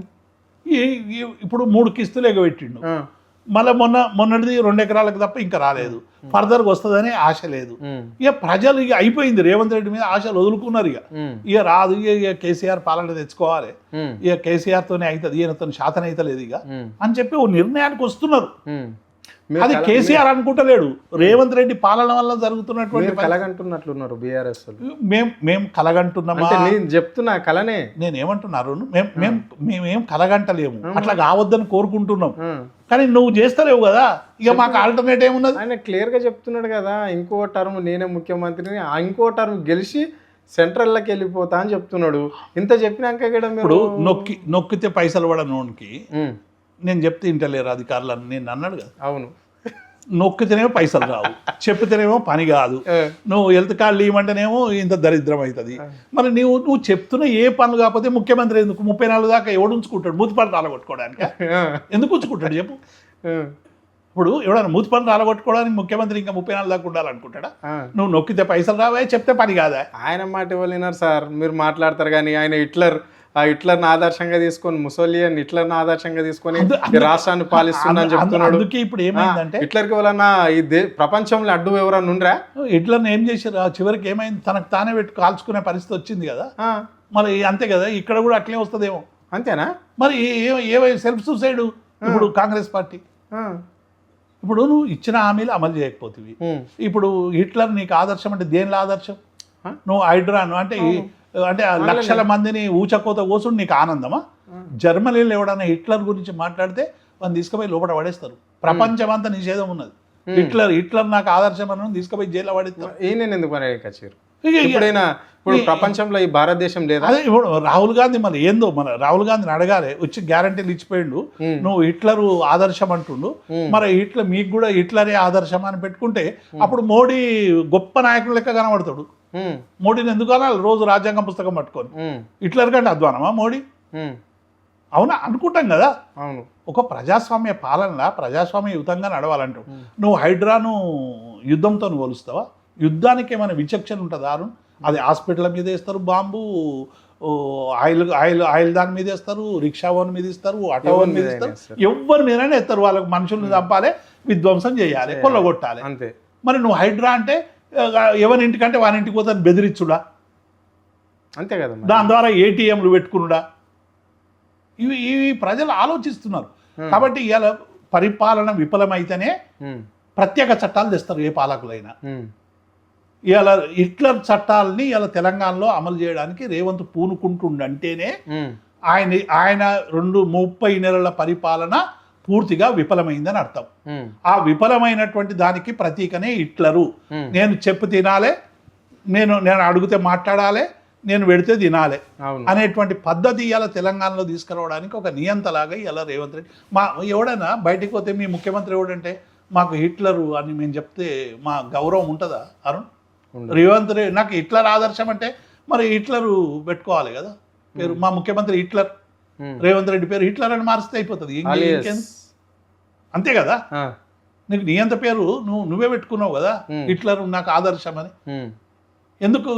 ఇప్పుడు 3 కిస్తులు ఎగబెట్టిండు, మళ్ళీ మొన్నటిది 2 ఎకరాలకు తప్ప ఇంకా రాలేదు, ఫర్దర్గా వస్తుందని ఆశ లేదు. ఇక ప్రజలు ఇక అయిపోయింది, రేవంత్ రెడ్డి మీద ఆశలు వదులుకున్నారు. ఇక రాదు, ఇక కేసీఆర్ పాలన తెచ్చుకోవాలి, ఇక కేసీఆర్ తోనే అవుతుంది, ఈయనతో శాతం అయితే లేదు ఇక అని చెప్పి ఓ నిర్ణయానికి వస్తున్నారు. అది కేసీఆర్ అనుకుంటలేడు, రేవంత్ రెడ్డి పాలన వల్ల జరుగుతున్నటువంటి కలగంటున్నట్లున్నారు బీఆర్ఎస్. మేము కలగంటున్నామా? నేను చెప్తున్నా కలనే. నేనేమంటున్నారు, మేమేం కలగంటలేము, అట్లా కావద్దని కోరుకుంటున్నాం, కానీ నువ్వు చేస్తలేవు కదా, ఇక మాకు ఆల్టర్నేట్ ఏమున్నది? ఆయన క్లియర్గా చెప్తున్నాడు కదా, ఇంకో టర్మ్ నేనే ముఖ్యమంత్రిని, ఇంకో టర్మ్ గెలిచి సెంట్రల్లోకి వెళ్ళిపోతా అని చెప్తున్నాడు. ఇంత చెప్పినాక కూడా ఇప్పుడు నొక్కితే పైసలు పడనోనికి నేను చెప్తే ఇంటలేరు అధికారులను నేను అన్నాడు కదా. అవును, నొక్కితేనేమో పైసలు రావు, చెప్పితేనేమో పని కాదు, నువ్వు హెల్త్ కార్డులు ఇవ్వమంటేనేమో ఇంత దరిద్రం అవుతుంది. మరి నువ్వు చెప్తున్న ఏ పనులు కాకపోతే ముఖ్యమంత్రి ఎందుకు 34 దాకా ఎవడు ఉంచుకుంటాడు? మూతిపళ్ళు రాలగొట్టుకోవడానికి ఎందుకు ఉంచుకుంటాడు చెప్పు? ఇప్పుడు ఎవడన్నా మూతిపళ్ళు రాలగొట్టుకోవడానికి ముఖ్యమంత్రి ఇంకా 34 దాకా ఉండాలనుకుంటాడా? నువ్వు నొక్కితే పైసలు రావే, చెప్తే పని కాదా? ఆయన మాట ఇవ్వలేనారు సార్, మీరు మాట్లాడతారు కానీ ఆయన హిట్లర్ని ఆదర్శంగా తీసుకొని, ముసోలియన్ హిట్లర్ని ఆదర్శంగా తీసుకొని రాష్ట్రాన్ని పాలిస్తున్నా చెప్తున్నాడు. ఇప్పుడు ఏమైందంటే హిట్లర్కి ఎవరన్నా ఈ ప్రపంచంలో అడ్డు ఎవరన్నా ఉండరా? హిట్లర్ని ఏం చేశారు? చివరికి ఏమైంది, తనకు తానే పెట్టి కాల్చుకునే పరిస్థితి వచ్చింది కదా. మరి అంతే కదా, ఇక్కడ కూడా అట్లే వస్తుందేమో. అంతేనా? మరి ఏమై సెల్ఫ్ సూసైడ్ ఇప్పుడు కాంగ్రెస్ పార్టీ. ఇప్పుడు నువ్వు ఇచ్చిన హామీలు అమలు చేయకపోతుంది. ఇప్పుడు హిట్లర్ నీకు ఆదర్శం అంటే దేనిలో ఆదర్శం? నువ్వు హైడ్రాను అంటే లక్షల మందిని ఊచకోత కోసుడు నీకు ఆనందమా? జర్మనీలో ఎవడన్నా హిట్లర్ గురించి మాట్లాడితే వాళ్ళని తీసుకుపోయి లోపల పడేస్తారు. ప్రపంచం అంతా నిషేధం ఉన్నది. హిట్లర్ నాకు ఆదర్శం అని తీసుకుపోయి జైల్లో పడేస్తారు. ఇప్పుడు ప్రపంచంలో ఈ భారతదేశం లేదా? అదే ఇప్పుడు రాహుల్ గాంధీ మరి ఏందో, మన రాహుల్ గాంధీని అడగాలి, వచ్చి గ్యారంటీలు ఇచ్చిపోయిండు, నువ్వు హిట్లర్ ఆదర్శం అంటుండు, మరి మీకు కూడా హిట్లరే ఆదర్శం అని పెట్టుకుంటే అప్పుడు మోడీ గొప్ప నాయకుడు లెక్క కనబడతాడు. మోడీని ఎందుకు అనాలి రోజు రాజ్యాంగం పుస్తకం పట్టుకొని? హిట్లర్ కంటే అధ్వానమా మోడీ? అవునా అనుకుంటాం కదా. అవును, ఒక ప్రజాస్వామ్య పాలనలా ప్రజాస్వామ్యయుతంగా నడవాలంటావు. నువ్వు హైడ్రాను యుద్ధంతో పోలుస్తావా? యుద్ధానికి ఏమైనా విచక్షణ ఉంటుందా? అది హాస్పిటల్ మీద వేస్తారు బాంబు, ఆయిల్ దాని మీద వేస్తారు, రిక్షా ఓన్ మీద ఇస్తారు, ఆటో ఓన్ మీద ఇస్తారు, ఎవరి మీదనే ఎత్తారు. వాళ్ళకి మనుషుల్ని చంపాలి, విధ్వంసం చేయాలి, కొల్లగొట్టాలి, అంతే. మరి నువ్వు హైడ్రా అంటే ఎవరింటికంటే వారింటికి పోతాను బెదిరించుడా? అంతే కదా. దాని ద్వారా ఏటీఎంలు పెట్టుకునుడా? ఇవి ప్రజలు ఆలోచిస్తున్నారు. కాబట్టి ఇవాళ పరిపాలన విఫలమైతేనే ప్రత్యేక చట్టాలు తెస్తారు ఏ పాలకులైనా. ఇవాళ హిట్లర్ చట్టాలని ఇలా తెలంగాణలో అమలు చేయడానికి రేవంత్ పూనుకుంటుండంటేనే ఆయన 30 నెలల పరిపాలన పూర్తిగా విఫలమైందని అర్థం. ఆ విఫలమైనటువంటి దానికి ప్రతీకనే హిట్లరు. నేను చెప్పు తినాలే, నేను అడిగితే మాట్లాడాలి, నేను పెడితే తినాలి అనేటువంటి పద్ధతి ఇలా తెలంగాణలో తీసుకురావడానికి ఒక నియంతలాగా ఇలా రేవంత్ రెడ్డి. ఎవడైనా బయటికి పోతే మీ ముఖ్యమంత్రి ఎవడంటే మాకు హిట్లరు అని మేము చెప్తే మా గౌరవం ఉంటుందా అరుణ్? రేవంత్ రెడ్డి నాకు హిట్లర్ ఆదర్శం అంటే మరి హిట్లరు పెట్టుకోవాలి కదా పేరు. మా ముఖ్యమంత్రి హిట్లర్, రేవంత్ రెడ్డి పేరు హిట్లర్ అని మారిస్తే అయిపోతుంది. అంతే కదా. నీకు నీ అంత పేరు నువ్వే పెట్టుకున్నావు కదా, హిట్లర్ నాకు ఆదర్శం అని. ఎందుకు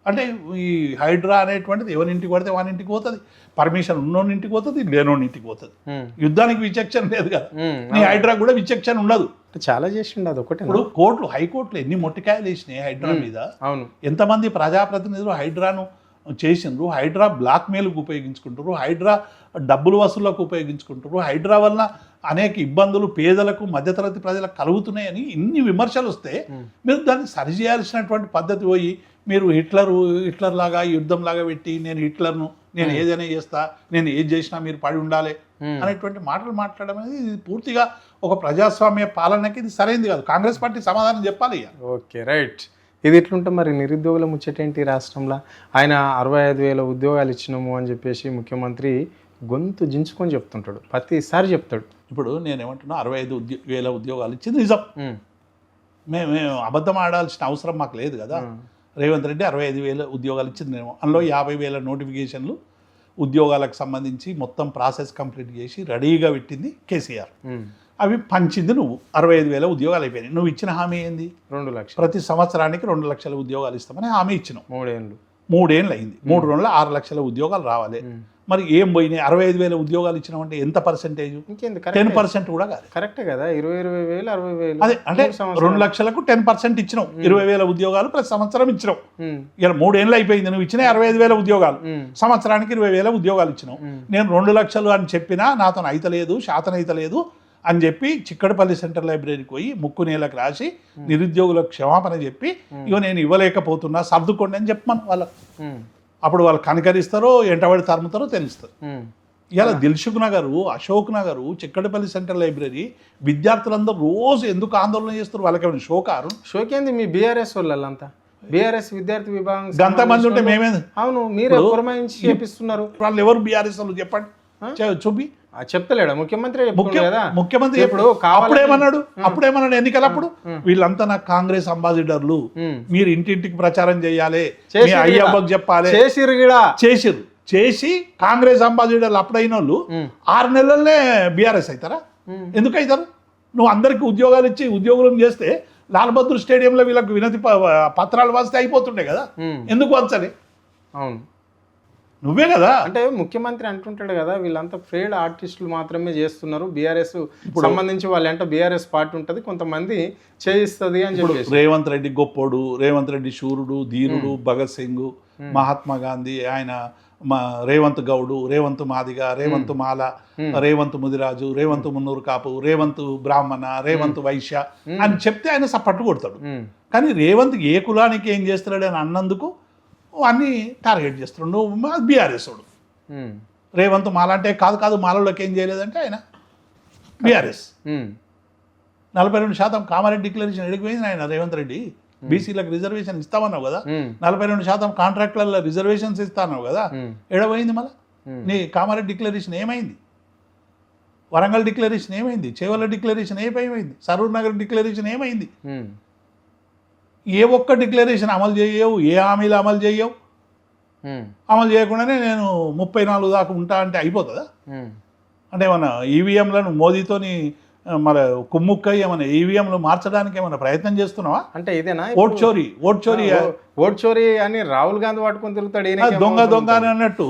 అంటే ఈ హైడ్రా అనేటువంటిది ఎవరింటికి పడితే వానింటికి పోతుంది, పర్మిషన్ ఉన్నోన్నింటికి పోతుంది, లేనోన్నింటికి పోతుంది. యుద్ధానికి విచక్షణ లేదు కదా, నీ హైడ్రా కూడా విచక్షణ ఉండదు. చాలా చేసిండు అది ఒకటి. ఇప్పుడు హైకోర్టులో ఎన్ని మొట్టికాయలు వేసినాయి హైడ్రా మీద. ఎంతమంది ప్రజాప్రతినిధులు హైడ్రాను చేసిండ్రు, హైడ్రా బ్లాక్ మెయిల్కి ఉపయోగించుకుంటారు, హైడ్రా డబ్బులు వసూళ్లకు ఉపయోగించుకుంటారు, హైడ్రా వల్ల అనేక ఇబ్బందులు పేదలకు మధ్యతరగతి ప్రజలకు కలుగుతున్నాయని ఇన్ని విమర్శలు వస్తే మీరు దాన్ని సరిచేయాల్సినటువంటి పద్ధతి పోయి మీరు హిట్లర్ లాగా యుద్ధం లాగా పెట్టి నేను హిట్లర్ను, నేను ఏదైనా చేస్తా, నేను ఏది చేసినా మీరు పడి ఉండాలి అనేటువంటి మాటలు మాట్లాడడం అనేది ఇది పూర్తిగా ఒక ప్రజాస్వామ్య పాలనకి ఇది సరైనది కాదు. కాంగ్రెస్ పార్టీ సమాధానం చెప్పాలి. Okay, right. ఇది ఎట్లుంటే మరి నిరుద్యోగుల ముచ్చటేంటి రాష్ట్రంలో? ఆయన 65,000 ఉద్యోగాలు ఇచ్చినాము అని చెప్పేసి ముఖ్యమంత్రి గొంతు జించుకొని చెప్తుంటాడు, ప్రతిసారి చెప్తాడు. ఇప్పుడు నేనేమంటున్నా 65,000 ఉద్యోగాలు ఇచ్చింది నిజం. మేము అబద్ధం ఆడాల్సిన అవసరం మాకు లేదు కదా. రేవంత్ రెడ్డి 65,000 ఉద్యోగాలు ఇచ్చింది నేను, అందులో 50,000 నోటిఫికేషన్లు ఉద్యోగాలకు సంబంధించి మొత్తం ప్రాసెస్ కంప్లీట్ చేసి రెడీగా పెట్టింది కేసీఆర్. అవి పంచింది నువ్వు. 65,000 ఉద్యోగాలు అయిపోయినాయి. నువ్వు ఇచ్చిన హామీ ఏంది? 2 లక్షలు ప్రతి సంవత్సరానికి 2 లక్షల ఉద్యోగాలు ఇస్తామని హామీ ఇచ్చినావు. 3 ఏళ్ళు అయింది. 3 రోజుల్లో 6 లక్షల ఉద్యోగాలు రావాలి. మరి ఏం పోయినాయి? 65,000 ఉద్యోగాలు ఇచ్చినామంటే ఎంత పర్సెంటేజ్? 10% కూడా కాదు. కరెక్టే కదా. 20,000 60,000 అదే అంటే 2 లక్షలకు 10% ఇచ్చినావు. 20,000 ఉద్యోగాలు ప్రతి సంవత్సరం ఇచ్చినావు. ఇలా 3 ఏళ్ళు అయిపోయింది. నువ్వు ఇచ్చిన 65,000 ఉద్యోగాలు, సంవత్సరానికి 20,000 ఉద్యోగాలు ఇచ్చినావు. నేను 2 లక్షలు అని చెప్పినా నాతో అయితలేదు, శాతం అయితలేదు అని చెప్పి చిక్కడపల్లి సెంట్రల్ లైబ్రరీకి పోయి ముక్కు నేలకు రాసి నిరుద్యోగులకు క్షమాపణ చెప్పి ఇగో నేను ఇవ్వలేకపోతున్నా సర్దుకోండి అని చెప్పమని వాళ్ళకు. అప్పుడు వాళ్ళు కనకరిస్తారో ఎంటబడి తరుముతారో తెలుస్తారు. ఇలా దిల్సుఖ్ నగర్, అశోక్ నగర్, చిక్కడపల్లి సెంట్రల్ లైబ్రరీ విద్యార్థులందరూ రోజు ఎందుకు ఆందోళన చేస్తారు? వాళ్ళకి ఏమైనా షోకేంది? మీ బీఆర్ఎస్ వాళ్ళంతా బీఆర్ఎస్ విద్యార్థి విభాగం గంత మంది ఉంటే మేమేంది? అవును, మీరే పురమాయించి చేపిస్తున్నారు. వాళ్ళు ఎవరు బీఆర్ఎస్ వాళ్ళు చెప్పండి, చూపి. చెప్తలేడా ముఖ్యమంత్రి? ముఖ్యమంత్రి అప్పుడేమన్నాడు ఎన్నికలప్పుడు, వీళ్ళంతా నాకు కాంగ్రెస్ అంబాసిడర్లు, మీరు ఇంటింటికి ప్రచారం చేయాలి, అయ్యబ్బకి చెప్పాలి. చేసి కాంగ్రెస్ అంబాసిడర్లు అప్పుడైన వాళ్ళు 6 నెలలనే బీఆర్ఎస్ అవుతారా? ఎందుకు అవుతారు? నువ్వు అందరికి ఉద్యోగాలు ఇచ్చి ఉద్యోగులను చేస్తే లాల్ బహదూర్ స్టేడియంలో వీళ్ళకి వినతి పత్రాలు వస్తే అయిపోతుండే కదా, ఎందుకు వంచాలి? అవును, నువ్వే కదా. అంటే ముఖ్యమంత్రి అంటుంటాడు కదా, వీళ్ళంతా ఫ్రేడ్ ఆర్టిస్టులు మాత్రమే చేస్తున్నారు, బీఆర్ఎస్ సంబంధించి వాళ్ళంట బీఆర్ఎస్ పార్టీ ఉంటుంది, కొంతమంది చేయిస్తుంది అని చెప్పి. రేవంత్ రెడ్డి గొప్పోడు, రేవంత్ రెడ్డి శూరుడు, ధీరుడు, భగత్ సింగ్, మహాత్మా గాంధీ, ఆయన రేవంత్ గౌడు, రేవంత్ మాదిగ, రేవంత్ మాల, రేవంత్ ముదిరాజు, రేవంత్ మున్నూరు కాపు, రేవంత్ బ్రాహ్మణ, రేవంత్ వైశ్య అని చెప్తే ఆయన సపట్టు కొడతాడు. కానీ రేవంత్ ఏ కులానికి ఏం చేస్తున్నాడు అని అన్నందుకు అన్నీ టార్గెట్ చేస్తున్నాడు. నువ్వు బీఆర్ఎస్ వాడు. రేవంత్ మాల అంటే కాదు మాలలోకి ఏం చేయలేదంటే ఆయన బీఆర్ఎస్. 42% కామారెడ్డి డిక్లరేషన్ ఎడిగిపోయింది ఆయన రేవంత్ రెడ్డి. బీసీలకు రిజర్వేషన్ ఇస్తామన్నావు కదా, 42% కాంట్రాక్ట్లలో రిజర్వేషన్స్ ఇస్తాన్నావు కదా, ఎడబోయింది మళ్ళీ నీ కామారెడ్డి డిక్లరేషన్ ఏమైంది? వరంగల్ డిక్లరేషన్ ఏమైంది? చేవల్ల డిక్లరేషన్ ఏమైంది? సరూర్ నగర్ డిక్లరేషన్ ఏమైంది? ఏ ఒక్క డిక్లరేషన్ అమలు చేయవు, ఏ హామీలు అమలు చేయవు. అమలు చేయకుండానే నేను 34 దాకా ఉంటా అంటే అయిపోతుందా? అంటే ఏమన్నా ఈవీఎంలను మోదీతోని మన కుమ్ముక్కై ఏమైనా ఈవీఎంలు మార్చడానికి ఏమైనా ప్రయత్నం చేస్తున్నావా? అంటే ఇదేనా ఓట్ చోరీ అని రాహుల్ గాంధీ పట్టుకొని తిరుగుతాడు, దొంగ అని అన్నట్టు.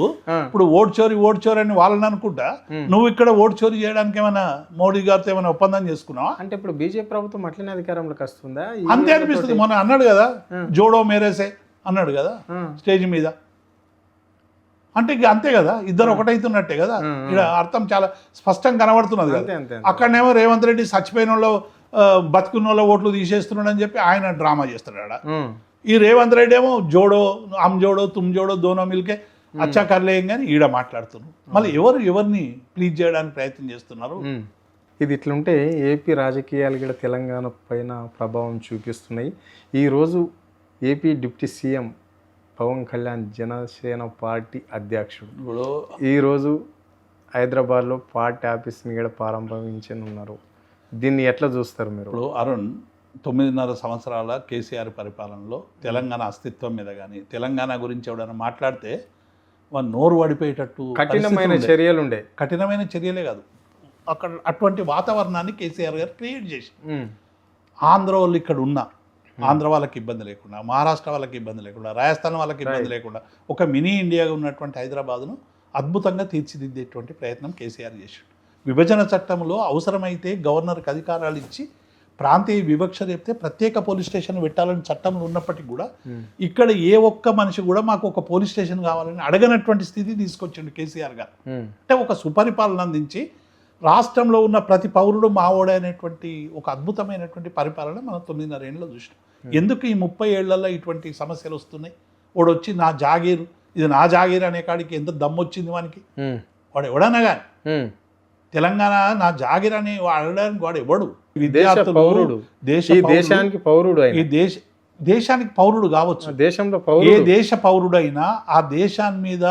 ఇప్పుడు ఓట్ చోరీ అని వాళ్ళని అనుకుంటా, నువ్వు ఇక్కడ ఓట్ చోరీ చేయడానికి ఏమైనా మోడీ గారితో ఏమైనా ఒప్పందం చేసుకున్నావా? అంటే ఇప్పుడు బీజేపీ ప్రభుత్వం అట్లనే అధికారంలోకి వస్తుందా? అంతే అనిపిస్తుంది. మొన్న అన్నాడు కదా, జోడో మేరేసే అన్నాడు కదా స్టేజ్ మీద. అంటే అంతే కదా, ఇద్దరు ఒకటైతున్నట్టే కదా. ఇక్కడ అర్థం చాలా స్పష్టంగా కనబడుతున్నది కదా. అక్కడనేమో రేవంత్ రెడ్డి చచ్చిపోయిన వాళ్ళు బతుకున్న వాళ్ళ ఓట్లు తీసేస్తున్నాడు అని చెప్పి ఆయన డ్రామా చేస్తున్నాడు. ఈ రేవంత్ రెడ్డి ఏమో జోడో అమ్ జోడో తుమ్ జోడో దోనో మిల్కే అచ్చా కర్లేం కానీ ఈడ మాట్లాడుతున్నారు. మళ్ళీ ఎవరిని ప్లీజ్ చేయడానికి ప్రయత్నం చేస్తున్నారు? ఇది ఇట్లుంటే ఏపీ రాజకీయాలు కూడా తెలంగాణ పైన ప్రభావం చూపిస్తున్నాయి. ఈరోజు AP deputy CM Pawan Kalyan Janasena party అధ్యక్షుడు ఈరోజు హైదరాబాద్లో పార్టీ ఆఫీస్ని కూడా ప్రారంభించనున్నారు. దీన్ని ఎట్లా చూస్తారు మీరు? ఇప్పుడు అరుణ్ 9.5 సంవత్సరాల కేసీఆర్ పరిపాలనలో తెలంగాణ అస్తిత్వం మీద కానీ తెలంగాణ గురించి ఎవడైనా మాట్లాడితే వాళ్ళు నోరు పడిపోయేటట్టు కఠినమైన చర్యలు ఉండే. కఠినమైన చర్యలే కాదు, అక్కడ అటువంటి వాతావరణాన్ని కేసీఆర్ గారు క్రియేట్ చేసి ఆంధ్ర వాళ్ళు ఇక్కడ ఉన్న ఆంధ్ర వాళ్ళకి ఇబ్బంది లేకుండా, మహారాష్ట్ర వాళ్ళకి ఇబ్బంది లేకుండా, రాజస్థాన్ వాళ్ళకి ఇబ్బంది లేకుండా ఒక మినీ ఇండియాగా ఉన్నటువంటి హైదరాబాద్ను అద్భుతంగా తీర్చిదిద్దేటువంటి ప్రయత్నం కేసీఆర్ చేశాడు. విభజన చట్టంలో అవసరమైతే గవర్నర్కి అధికారాలు ఇచ్చి ప్రాంతీయ వివక్ష చెప్తే ప్రత్యేక పోలీస్ స్టేషన్ పెట్టాలని చట్టంలో ఉన్నప్పటికీ కూడా ఇక్కడ ఏ ఒక్క మనిషి కూడా మాకు ఒక పోలీస్ స్టేషన్ కావాలని అడగనటువంటి స్థితి తీసుకొచ్చిండు కేసీఆర్ గారు. అంటే ఒక సుపరిపాలన అందించి రాష్ట్రంలో ఉన్న ప్రతి పౌరుడు మావోడే అనేటువంటి ఒక అద్భుతమైనటువంటి పరిపాలన మనం 9.5 ఏళ్ళలో చూసినాం. ఎందుకు ఈ 30 ఏళ్లలో ఇటువంటి సమస్యలు వస్తున్నాయి? వాడు వచ్చి నా జాగీర్, ఇది నా జాగీర్ అనే కాడికి ఎంత దమ్మొచ్చింది వానికి. వాడు ఎవడన్నా కానీ తెలంగాణ నా జాగీర్ అని అడగడానికి వాడు ఎవడు? విద్యార్థులు, దేశానికి పౌరుడు, ఈ దేశానికి పౌరుడు కావచ్చు. దేశంలో ఏ పౌరుడు దేశ పౌరుడైనా ఆ దేశాన్ని మీద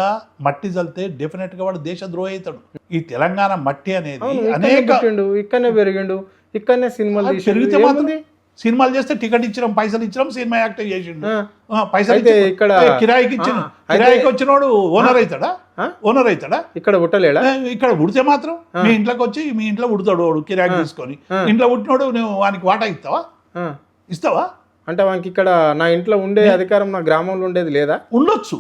మట్టి చల్లితే డెఫినెట్ గా వాడు దేశద్రోహి అవుతాడు. ఈ తెలంగాణ మట్టి అనేది అవును, ఇక్కడనే అనేక పుట్టిండు, ఇక్కడనే పెరిగిండు, ఇక్కడనే సినిమాలు అది తీసిండు. పెరిగితే మాత్రం ఏముంది? సినిమాలు చేస్తే టికెట్ ఇచ్చినాం, పైసలు ఇచ్చినాం, సినిమా యాక్టర్ చేసిండు. ఆ, పైసలు అయితే ఇచ్చి- ఇక్కడ కిరాయికి ఇచ్చిన అయితే- కిరాయికి వచ్చినోడు ఓనర్ అవుతాడా? ఆ? ఓనర్ అవుతాడా? ఇక్కడ పుట్టలేడా? ఇక్కడ ఉడితే మాత్రం మీ ఇంట్లోకి వచ్చి మీ ఇంట్లో ఉడతాడు వాడు కిరాయికి తీసుకొని. ఇంట్లో ఉట్టినోడు నువ్వు వానికి వాటా ఇస్తావా? ఆ, ఇస్తావా? అంటే వానికి ఇక్కడ నా ఇంట్లో ఉండే అధికారం నా గ్రామంలో ఉండేది లేదా? ఉండొచ్చు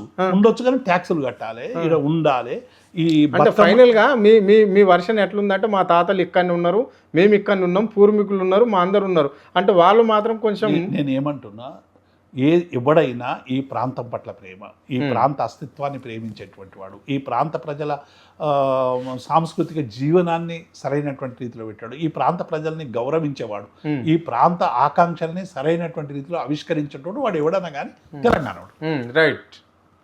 కానీ ట్యాక్సులు కట్టాలి, ఇక్కడ ఉండాలి. ఈ అంటే ఫైనల్ గా మీ మీ మీ వర్షన్ ఎట్లుందంటే మా తాతలు ఇక్కడనే ఉన్నారు, మేము ఇక్కడ ఉన్నాం, పూర్వీకులు ఉన్నారు, మా అందరు ఉన్నారు అంటే వాళ్ళు మాత్రం కొంచెం నేను ఏమంటున్నా, ఎవడైనా ఈ ప్రాంతం పట్ల ప్రేమ, ఈ ప్రాంత అస్తిత్వాన్ని ప్రేమించేటువంటి వాడు, ఈ ప్రాంత ప్రజల సాంస్కృతిక జీవనాన్ని సరైనటువంటి రీతిలో పెట్టాడు, ఈ ప్రాంత ప్రజల్ని గౌరవించేవాడు, ఈ ప్రాంత ఆకాంక్షల్ని సరైనటువంటి రీతిలో ఆవిష్కరించేటోడు వాడు ఎవడన్నా కానీ తెలంగాణ వాడు. రైట్.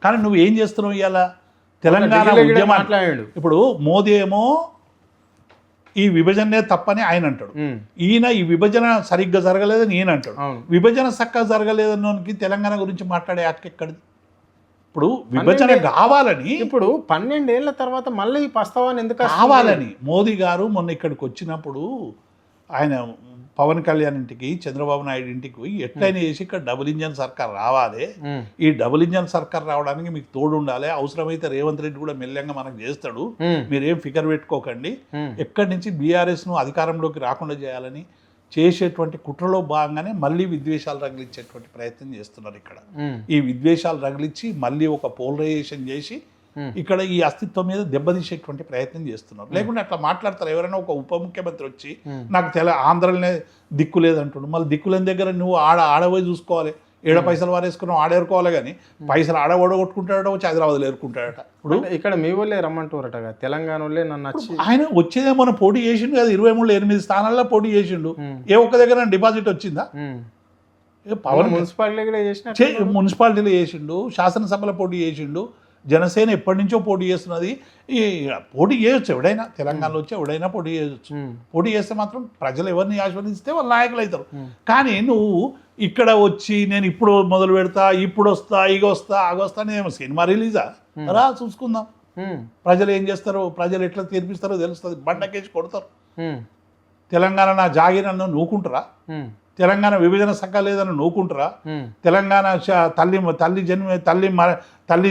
కానీ నువ్వు ఏం చేస్తున్నావు ఇవాళ? తెలంగాణ ఉద్యమం మాట్లాడాడు. ఇప్పుడు మోదీ ఏమో ఈ విభజనే తప్పని ఆయన అంటాడు, ఈయన ఈ విభజన సరిగ్గా జరగలేదని ఈయన అంటాడు. విభజన చక్కగా జరగలేదన్నోనికి తెలంగాణ గురించి మాట్లాడే హక్కు ఎక్కడిది? ఇప్పుడు విభజన కావాలని, ఇప్పుడు 12 ఏళ్ల తర్వాత మళ్ళీ ఈ ప్రస్తావన ఎందుకు కావాలని మోదీ గారు మొన్న ఇక్కడికి వచ్చినప్పుడు ఆయన పవన్ కళ్యాణ్ ఇంటికి, చంద్రబాబు నాయుడు ఇంటికి పోయి ఎట్లయినా చేసి ఇక్కడ డబుల్ ఇంజన్ సర్కార్ రావాలి, ఈ డబుల్ ఇంజన్ సర్కార్ రావడానికి మీకు తోడు ఉండాలి, అవసరమైతే రేవంత్ రెడ్డి కూడా మెల్లంగా మనకు చేస్తాడు, మీరేం ఫికర్ పెట్టుకోకండి, ఎక్కడి నుంచి బీఆర్ఎస్ను అధికారంలోకి రాకుండా చేయాలని చేసేటువంటి కుట్రలో భాగంగానే మళ్ళీ విద్వేషాలు రగిలించేటువంటి ప్రయత్నం చేస్తున్నారు. ఇక్కడ ఈ విద్వేషాలు రగిలించి మళ్ళీ ఒక పోలరైజేషన్ చేసి ఇక్కడ ఈ అస్తిత్వం మీద దెబ్బతీసేటువంటి ప్రయత్నం చేస్తున్నారు. లేకుంటే అట్లా మాట్లాడతారు. ఎవరైనా ఒక ఉప ముఖ్యమంత్రి వచ్చి నాకు ఆంధ్రలోనే దిక్కు లేదంటుండు, మళ్ళీ దిక్కులేని దగ్గర నువ్వు ఆడపోయి చూసుకోవాలి, ఏడ పైసలు వారేసుకున్నావు ఆడేరుకోవాలి, కానీ పైసలు ఆడవడగొట్టుకుంటాడట, వచ్చి హైదరాబాద్లో ఏరుకుంటాడట. ఇప్పుడు ఇక్కడ మీ వాళ్ళే రమ్మంటారట, తెలంగాణ వాళ్ళే నన్ను వచ్చి ఆయన వచ్చేదే మన పోటీ చేసిండు కదా, 23 స్థానాల్లో పోటీ చేసిండు, ఏ ఒక్క దగ్గర డిపాజిట్ వచ్చిందా? పవన్ మున్సిపాలిటీలో చేసిండు, శాసనసభలో పోటీ చేసిండు, జనసేన ఎప్పటి నుంచో పోటీ చేస్తున్నది. ఈ పోటీ చేయొచ్చు, ఎవడైనా తెలంగాణలో వచ్చి ఎవడైనా పోటీ చేయొచ్చు. పోటీ చేస్తే మాత్రం ప్రజలు ఎవరిని ఆశీర్వదిస్తే వాళ్ళు నాయకులు అవుతారు. కానీ నువ్వు ఇక్కడ వచ్చి నేను ఇప్పుడు మొదలు పెడతా, ఇప్పుడు వస్తా, ఇగొస్తా, ఆగొస్తా, నేను సినిమా రిలీజా రా చూసుకుందాం, ప్రజలు ఏం చేస్తారో, ప్రజలు ఎట్లా తీర్పిస్తారో తెలుస్తుంది. బండకేసి కొడతారు. తెలంగాణ నా జాగీరನ್ನು నూకుంటారా? తెలంగాణ విభజన సక్క లేదని నూకుంటారా? తెలంగాణ తల్లి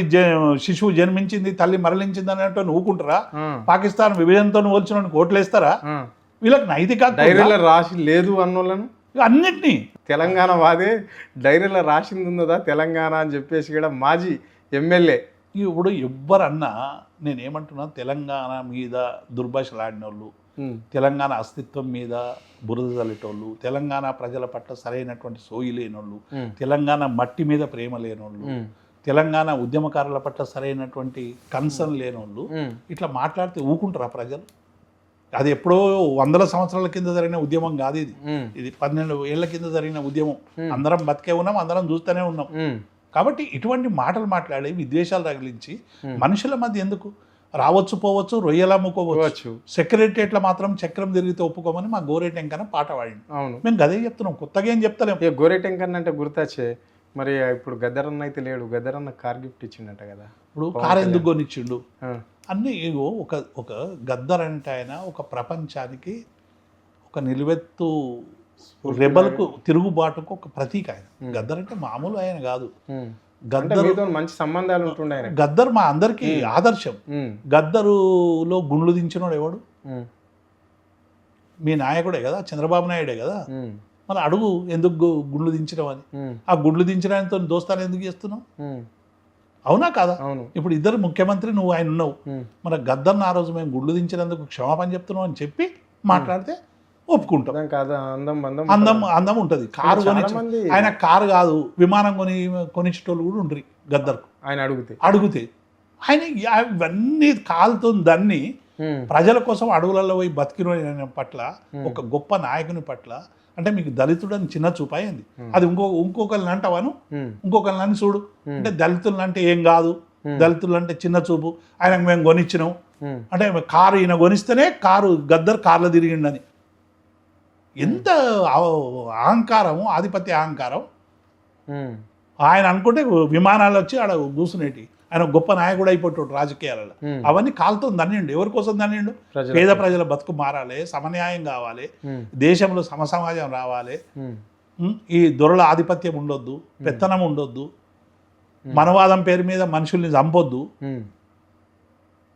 శిశువు జన్మించింది, తల్లి మరలించింది అన్నట్టు నూకుంటారా? పాకిస్తాన్ విభజనతో పోల్చిన ఓట్లేస్తారా? వీళ్ళకి నైతిక డైరీలో రాసి లేదు అన్నోళ్ళను అన్నిటినీ తెలంగాణ వాదే డైరీలో రాసింది ఉన్నదా తెలంగాణ అని చెప్పేసి కూడా మాజీ ఎమ్మెల్యే. ఇప్పుడు ఎవ్వరన్నా నేనేమంటున్నా, తెలంగాణ మీద దుర్భాషలాడిన వాళ్ళు, తెలంగాణ అస్తిత్వం మీద బురద చల్లేటోళ్ళు, తెలంగాణ ప్రజల పట్ల సరైనటువంటి సోయి లేనోళ్ళు, తెలంగాణ మట్టి మీద ప్రేమ లేనోళ్ళు, తెలంగాణ ఉద్యమకారుల పట్ల సరైనటువంటి కన్సర్న్ లేనోళ్ళు ఇట్లా మాట్లాడితే ఊకుంటారా ప్రజలు? అది ఎప్పుడో 100 సంవత్సరాల కింద జరిగిన ఉద్యమం కాదు ఇది. ఇది 12 ఏళ్ల కింద జరిగిన ఉద్యమం. అందరం బతికే ఉన్నాం, అందరం చూస్తూనే ఉన్నాం. కాబట్టి ఇటువంటి మాటలు మాట్లాడి విద్వేషాలు రగిలించి మనుషుల మధ్య ఎందుకు? రావచ్చు, పోవచ్చు, రొయ్యలా ముక్కోవచ్చు, సెక్రటరియట్లో మాత్రం చక్రం తిరిగితే ఒప్పుకోమని మా గోరేటెంకన్న పాట పాడింది. అవును, మేము గదే చెప్తున్నాం, కొత్తగా ఏం చెప్తలేము. గోరేటెంకన్న అంటే గుర్తొచ్చే, మరి ఇప్పుడు గద్దరన్న అయితే లేడు, గద్దరన్న కార్ గిఫ్ట్ ఇచ్చిండట కదా. ఇప్పుడు కారు ఎందుకు కొనిచ్చిండు? అన్నీ ఏవో ఒక గద్దర్ అంటే ఆయన ఒక ప్రపంచానికి ఒక నిలువెత్తు రెబల్కు, తిరుగుబాటుకు ఒక ప్రతీక. ఆయన గద్దర్ అంటే మామూలు ఆయన కాదు. గద్దరుతో మంచి సంబంధాలు ఉంటుండే. గద్దర్ మా అందరికి ఆదర్శం. గద్దరులో గుండ్లు దించినోడు ఎవడు? మీ నాయకుడే కదా, చంద్రబాబు నాయుడే కదా. మళ్ళీ అడుగు ఎందుకు గుండ్లు దించడం అని. ఆ గుండ్లు దించడంతో దోస్తాను ఎందుకు చేస్తున్నావు? అవునా కాదా? ఇప్పుడు ఇద్దరు ముఖ్యమంత్రి, నువ్వు ఆయన ఉన్నావు. మన గద్దర్ని ఆ రోజు మేము గుండ్లు దించినందుకు క్షమాపణ చెప్తున్నావు అని చెప్పి మాట్లాడితే ఒప్పుకుంటాం. అందం ఉంటుంది. కారు కొని, ఆయన కారు కాదు విమానం కొనిచ్చేటోళ్ళు కూడా ఉంటారు గద్దర్కు. ఆయన అడిగితే ఆయన ఇవన్నీ కాలుతో దాన్ని ప్రజల కోసం అడవులలో పోయి బతికిన పట్ల, ఒక గొప్ప నాయకుని పట్ల, అంటే మీకు దళితుడని చిన్న చూపు అయింది. అది ఇంకొకరిని అంటావాను, ఇంకొకరిని అని చూడు అంటే దళితులు అంటే ఏం కాదు, దళితులు అంటే చిన్న చూపు, ఆయనకు మేము కొనిచ్చినాం అంటే కారు ఈయన కొనిస్తేనే కారు గద్దర్ కార్లో తిరిగిండని. ఎంత అహంకారము, ఆధిపత్య అహంకారం. ఆయన అనుకుంటే విమానాలు వచ్చి ఆడ కూర్చునేటి, ఆయన గొప్ప నాయకుడు అయిపోతాడు రాజకీయాలలో. అవన్నీ కాలుతో దండిండు. ఎవరి కోసం దండిండు? పేద ప్రజల బతుకు మారాలి, సమన్యాయం కావాలి, దేశంలో సమసమాజం రావాలి, ఈ దొరల ఆధిపత్యం ఉండొద్దు, పెత్తనం ఉండొద్దు, మనవాదం పేరు మీద మనుషుల్ని చంపొద్దు,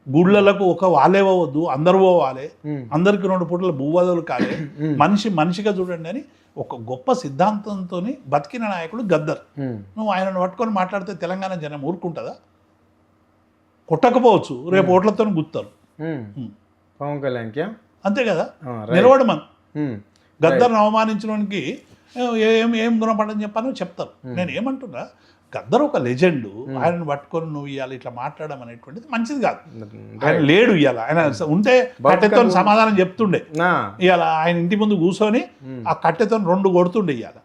గుళ్ళలకు ఒక వాళ్ళే పోవద్దు, అందరు పోవాలి, అందరికి 2 పూటల భూవదలు కాలే, మనిషి మనిషిగా చూడండి అని ఒక గొప్ప సిద్ధాంతంతో బతికిన నాయకుడు గద్దర్. నువ్వు ఆయనను పట్టుకొని మాట్లాడితే తెలంగాణ జనం ఊరుకుంటుందా? కొట్టకపోవచ్చు, రేపు ఓట్లతో గుర్తారు. పవన్ కళ్యాణ్కి అంతే కదా, నిలవడమని. గద్దర్ను అవమానించడానికి ఏం గుణపడని చెప్పాను చెప్తారు. నేను ఏమంటున్నా, గద్దర్ ఒక లెజెండ్, ఆయనను పట్టుకొని నువ్వు ఇవాళ ఇట్లా మాట్లాడడం అనేటువంటిది మంచిది కాదు. ఆయన లేడు ఇవాళ, ఆయన ఉంటే కట్టెతో సమాధానం చెప్తుండే. ఇవాళ ఆయన ఇంటి ముందు కూర్చొని ఆ కట్టెతో 2 కొడుతుండే. ఇవాళ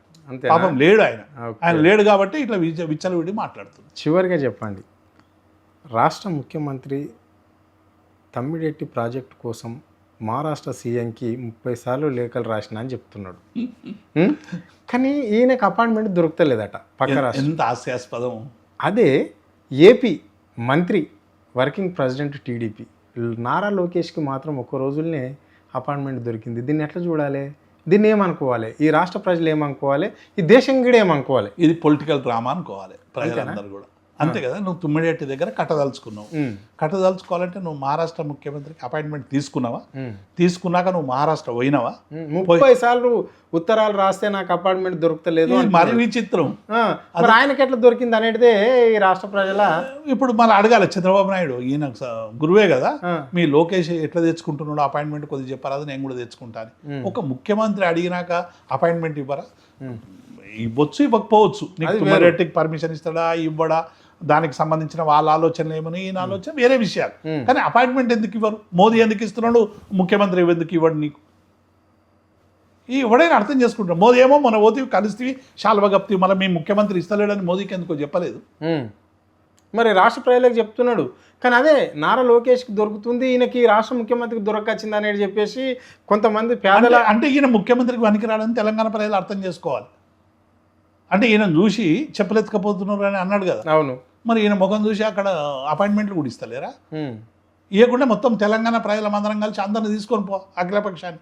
పాపం లేడు ఆయన. ఆయన లేడు కాబట్టి ఇట్లా విచ్చలవిడి మాట్లాడుతుంది. చివరిగా చెప్పండి, రాష్ట్ర ముఖ్యమంత్రి తమ్మిడెట్టి ప్రాజెక్టు కోసం మహారాష్ట్ర సీఎంకి 30 సార్లు లేఖలు రాసిన అని చెప్తున్నాడు. కానీ ఈయనకు అపాయింట్మెంట్ దొరుకుతలేదట పక్క రాష్ట్రం. ఎంత హాస్యాస్పదం. అదే ఏపీ మంత్రి వర్కింగ్ ప్రెసిడెంట్ టీడీపీ నారా లోకేష్కి మాత్రం 1 రోజులనే అపాయింట్మెంట్ దొరికింది. దీన్ని ఎట్లా చూడాలి? దీన్ని ఏమనుకోవాలి? ఈ రాష్ట్ర ప్రజలు ఏమనుకోవాలి? ఈ దేశం కూడా ఏమనుకోవాలి? ఇది పొలిటికల్ డ్రామా అనుకోవాలి ప్రజలందరూ కూడా. అంతే కదా. నువ్వు తుమ్మిడిహట్టి దగ్గర కట్టదలుచుకున్నావు. కట్టదలుచుకోవాలంటే నువ్వు మహారాష్ట్ర ముఖ్యమంత్రికి అపాయింట్మెంట్ తీసుకున్నావా? తీసుకున్నాక నువ్వు మహారాష్ట్ర పోయినావా? 30 సార్లు ఉత్తరాలు రాస్తే నాకు అపాయింట్మెంట్ దొరుకుతలేదు. మరి విచిత్రం. మరి ఆయనకి ఎట్లా దొరికింది అనేటిదే ఈ రాష్ట్ర ప్రజల. ఇప్పుడు మళ్ళీ అడగాలి చంద్రబాబు నాయుడు, ఈయన గురువే కదా, మీ లోకేష్ ఎట్లా తెచ్చుకుంటున్నాడు అపాయింట్మెంట్ కొద్దిగా చెప్పరాదు, నేను కూడా తెచ్చుకుంటాను. ఒక ముఖ్యమంత్రి అడిగినాక అపాయింట్మెంట్ ఇవ్వరా? ఇవ్వచ్చు, ఇవ్వకపోవచ్చు. నీకు తుమ్మిడిహట్టికి పర్మిషన్ ఇస్తాడా ఇవ్వడా, దానికి సంబంధించిన వాళ్ళ ఆలోచనలు ఏమని, ఈయన ఆలోచన వేరే విషయాలు. కానీ అపాయింట్మెంట్ ఎందుకు ఇవ్వరు? మోదీ ఎందుకు ఇస్తున్నాడు, ముఖ్యమంత్రి ఎందుకు ఇవ్వడు నీకు? ఎవడైనా అర్థం చేసుకుంటాడు. మోదీ ఏమో మన పోతే కలిసి శాల్వ గప్తి మళ్ళీ మీ ముఖ్యమంత్రి ఇస్తలేడని మోదీకి ఎందుకో చెప్పలేదు. మరి రాష్ట్ర ప్రజలకు చెప్తున్నాడు. కానీ అదే నారా లోకేష్కి దొరుకుతుంది, ఈయనకి రాష్ట్ర ముఖ్యమంత్రికి దొరకచ్చింది అనేది చెప్పేసి కొంతమంది పేదల, అంటే ఈయన ముఖ్యమంత్రికి పనికిరాడని తెలంగాణ ప్రజలు అర్థం చేసుకోవాలి. అంటే ఈయన చూసి చెప్పులెత్తుకపోతున్నారు అని అన్నాడు కదా. అవును. మరి ఈయన ముఖం చూసి అక్కడ అపాయింట్మెంట్లు కూడా ఇస్తలేరా? ఇవ్వకుండా మొత్తం తెలంగాణ ప్రజల మందరం కలిసి అందరిని తీసుకొని పో అఖిలపక్షాన్ని.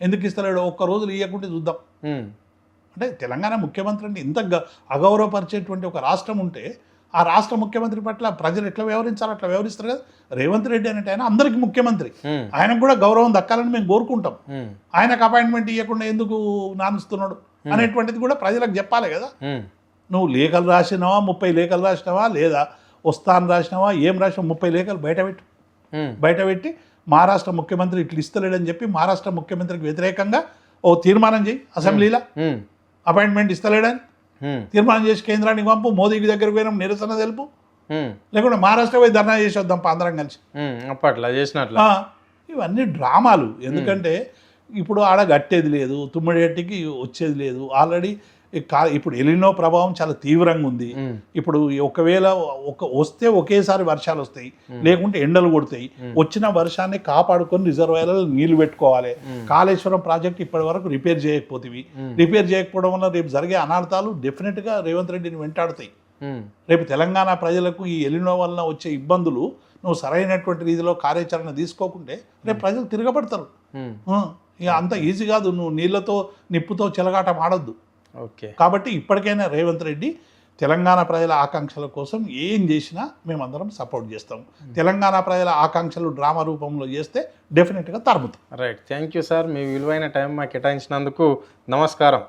ఎందుకు ఇస్తలేడు? 1 రోజులు ఇవ్వకుంటే చూద్దాం. అంటే తెలంగాణ ముఖ్యమంత్రి అంటే ఇంత అగౌరవపరిచేటువంటి ఒక రాష్ట్రం ఉంటే ఆ రాష్ట్ర ముఖ్యమంత్రి పట్ల ప్రజలు ఎట్లా వ్యవహరించాలో అట్లా వ్యవహరిస్తారు కదా. రేవంత్ రెడ్డి అంటే ఆయన అందరికీ ముఖ్యమంత్రి, ఆయనకు కూడా గౌరవం దక్కాలని మేము కోరుకుంటాం. ఆయనకు అపాయింట్మెంట్ ఇవ్వకుండా ఎందుకు నానుస్తున్నాడు అనేటువంటిది కూడా ప్రజలకు చెప్పాలి కదా. నువ్వు లేఖలు రాసినావా, 30 లేఖలు రాసినావా, లేదా వస్తాను రాసినావా, ఏం రాసినావా? 30 లేఖలు బయటపెట్టి మహారాష్ట్ర ముఖ్యమంత్రి ఇట్లా ఇస్తలేడని చెప్పి మహారాష్ట్ర ముఖ్యమంత్రికి వ్యతిరేకంగా ఓ తీర్మానం చేయి అసెంబ్లీలో, అపాయింట్మెంట్ ఇస్తలేడని తీర్మానం చేసి కేంద్రానికి పంపు, మోదీకి దగ్గరకు పోయినా నిరసన తెలుపు, లేకుంటే మహారాష్ట్ర పోయి ధర్నా చేసి వద్దాం అందరం కలిసి అప్పట్లో చేసినట్లు. ఇవన్నీ డ్రామాలు. ఎందుకంటే ఇప్పుడు ఆడ గట్టేది లేదు, తుమ్మిడిహట్టికి వచ్చేది లేదు. ఆల్రెడీ ఇప్పుడు ఎలినో ప్రభావం చాలా తీవ్రంగా ఉంది. ఇప్పుడు ఒకవేళ వస్తే ఒకేసారి వర్షాలు వస్తాయి, లేకుంటే ఎండలు కొడతాయి. వచ్చిన వర్షాన్ని కాపాడుకొని రిజర్వాయర్లలో నీళ్లు పెట్టుకోవాలి. కాళేశ్వరం ప్రాజెక్ట్ ఇప్పటి వరకు రిపేర్ చేయకపోవడం వల్ల రేపు జరిగే అనార్థాలు డెఫినెట్గా రేవంత్ రెడ్డిని వెంటాడుతాయి. రేపు తెలంగాణ ప్రజలకు ఈ ఎలినో వలన వచ్చే ఇబ్బందులు నువ్వు సరైనటువంటి రీతిలో కార్యాచరణ తీసుకోకుంటే రేపు ప్రజలు తిరగబడతారు. ఇక అంత ఈజీ కాదు. నువ్వు నీళ్లతో నిప్పుతో చెలగాటం ఆడొద్దు. కాబట్టి ఇప్పటికైనా రేవంత్ రెడ్డి తెలంగాణ ప్రజల ఆకాంక్షల కోసం ఏం చేసినా మేమందరం సపోర్ట్ చేస్తాం. తెలంగాణ ప్రజల ఆకాంక్షలు డ్రామా రూపంలో చేస్తే డెఫినెట్గా తరుముతాం. రైట్. థ్యాంక్ యూ సార్, మీ విలువైన టైం మాకు కేటాయించినందుకు. నమస్కారం.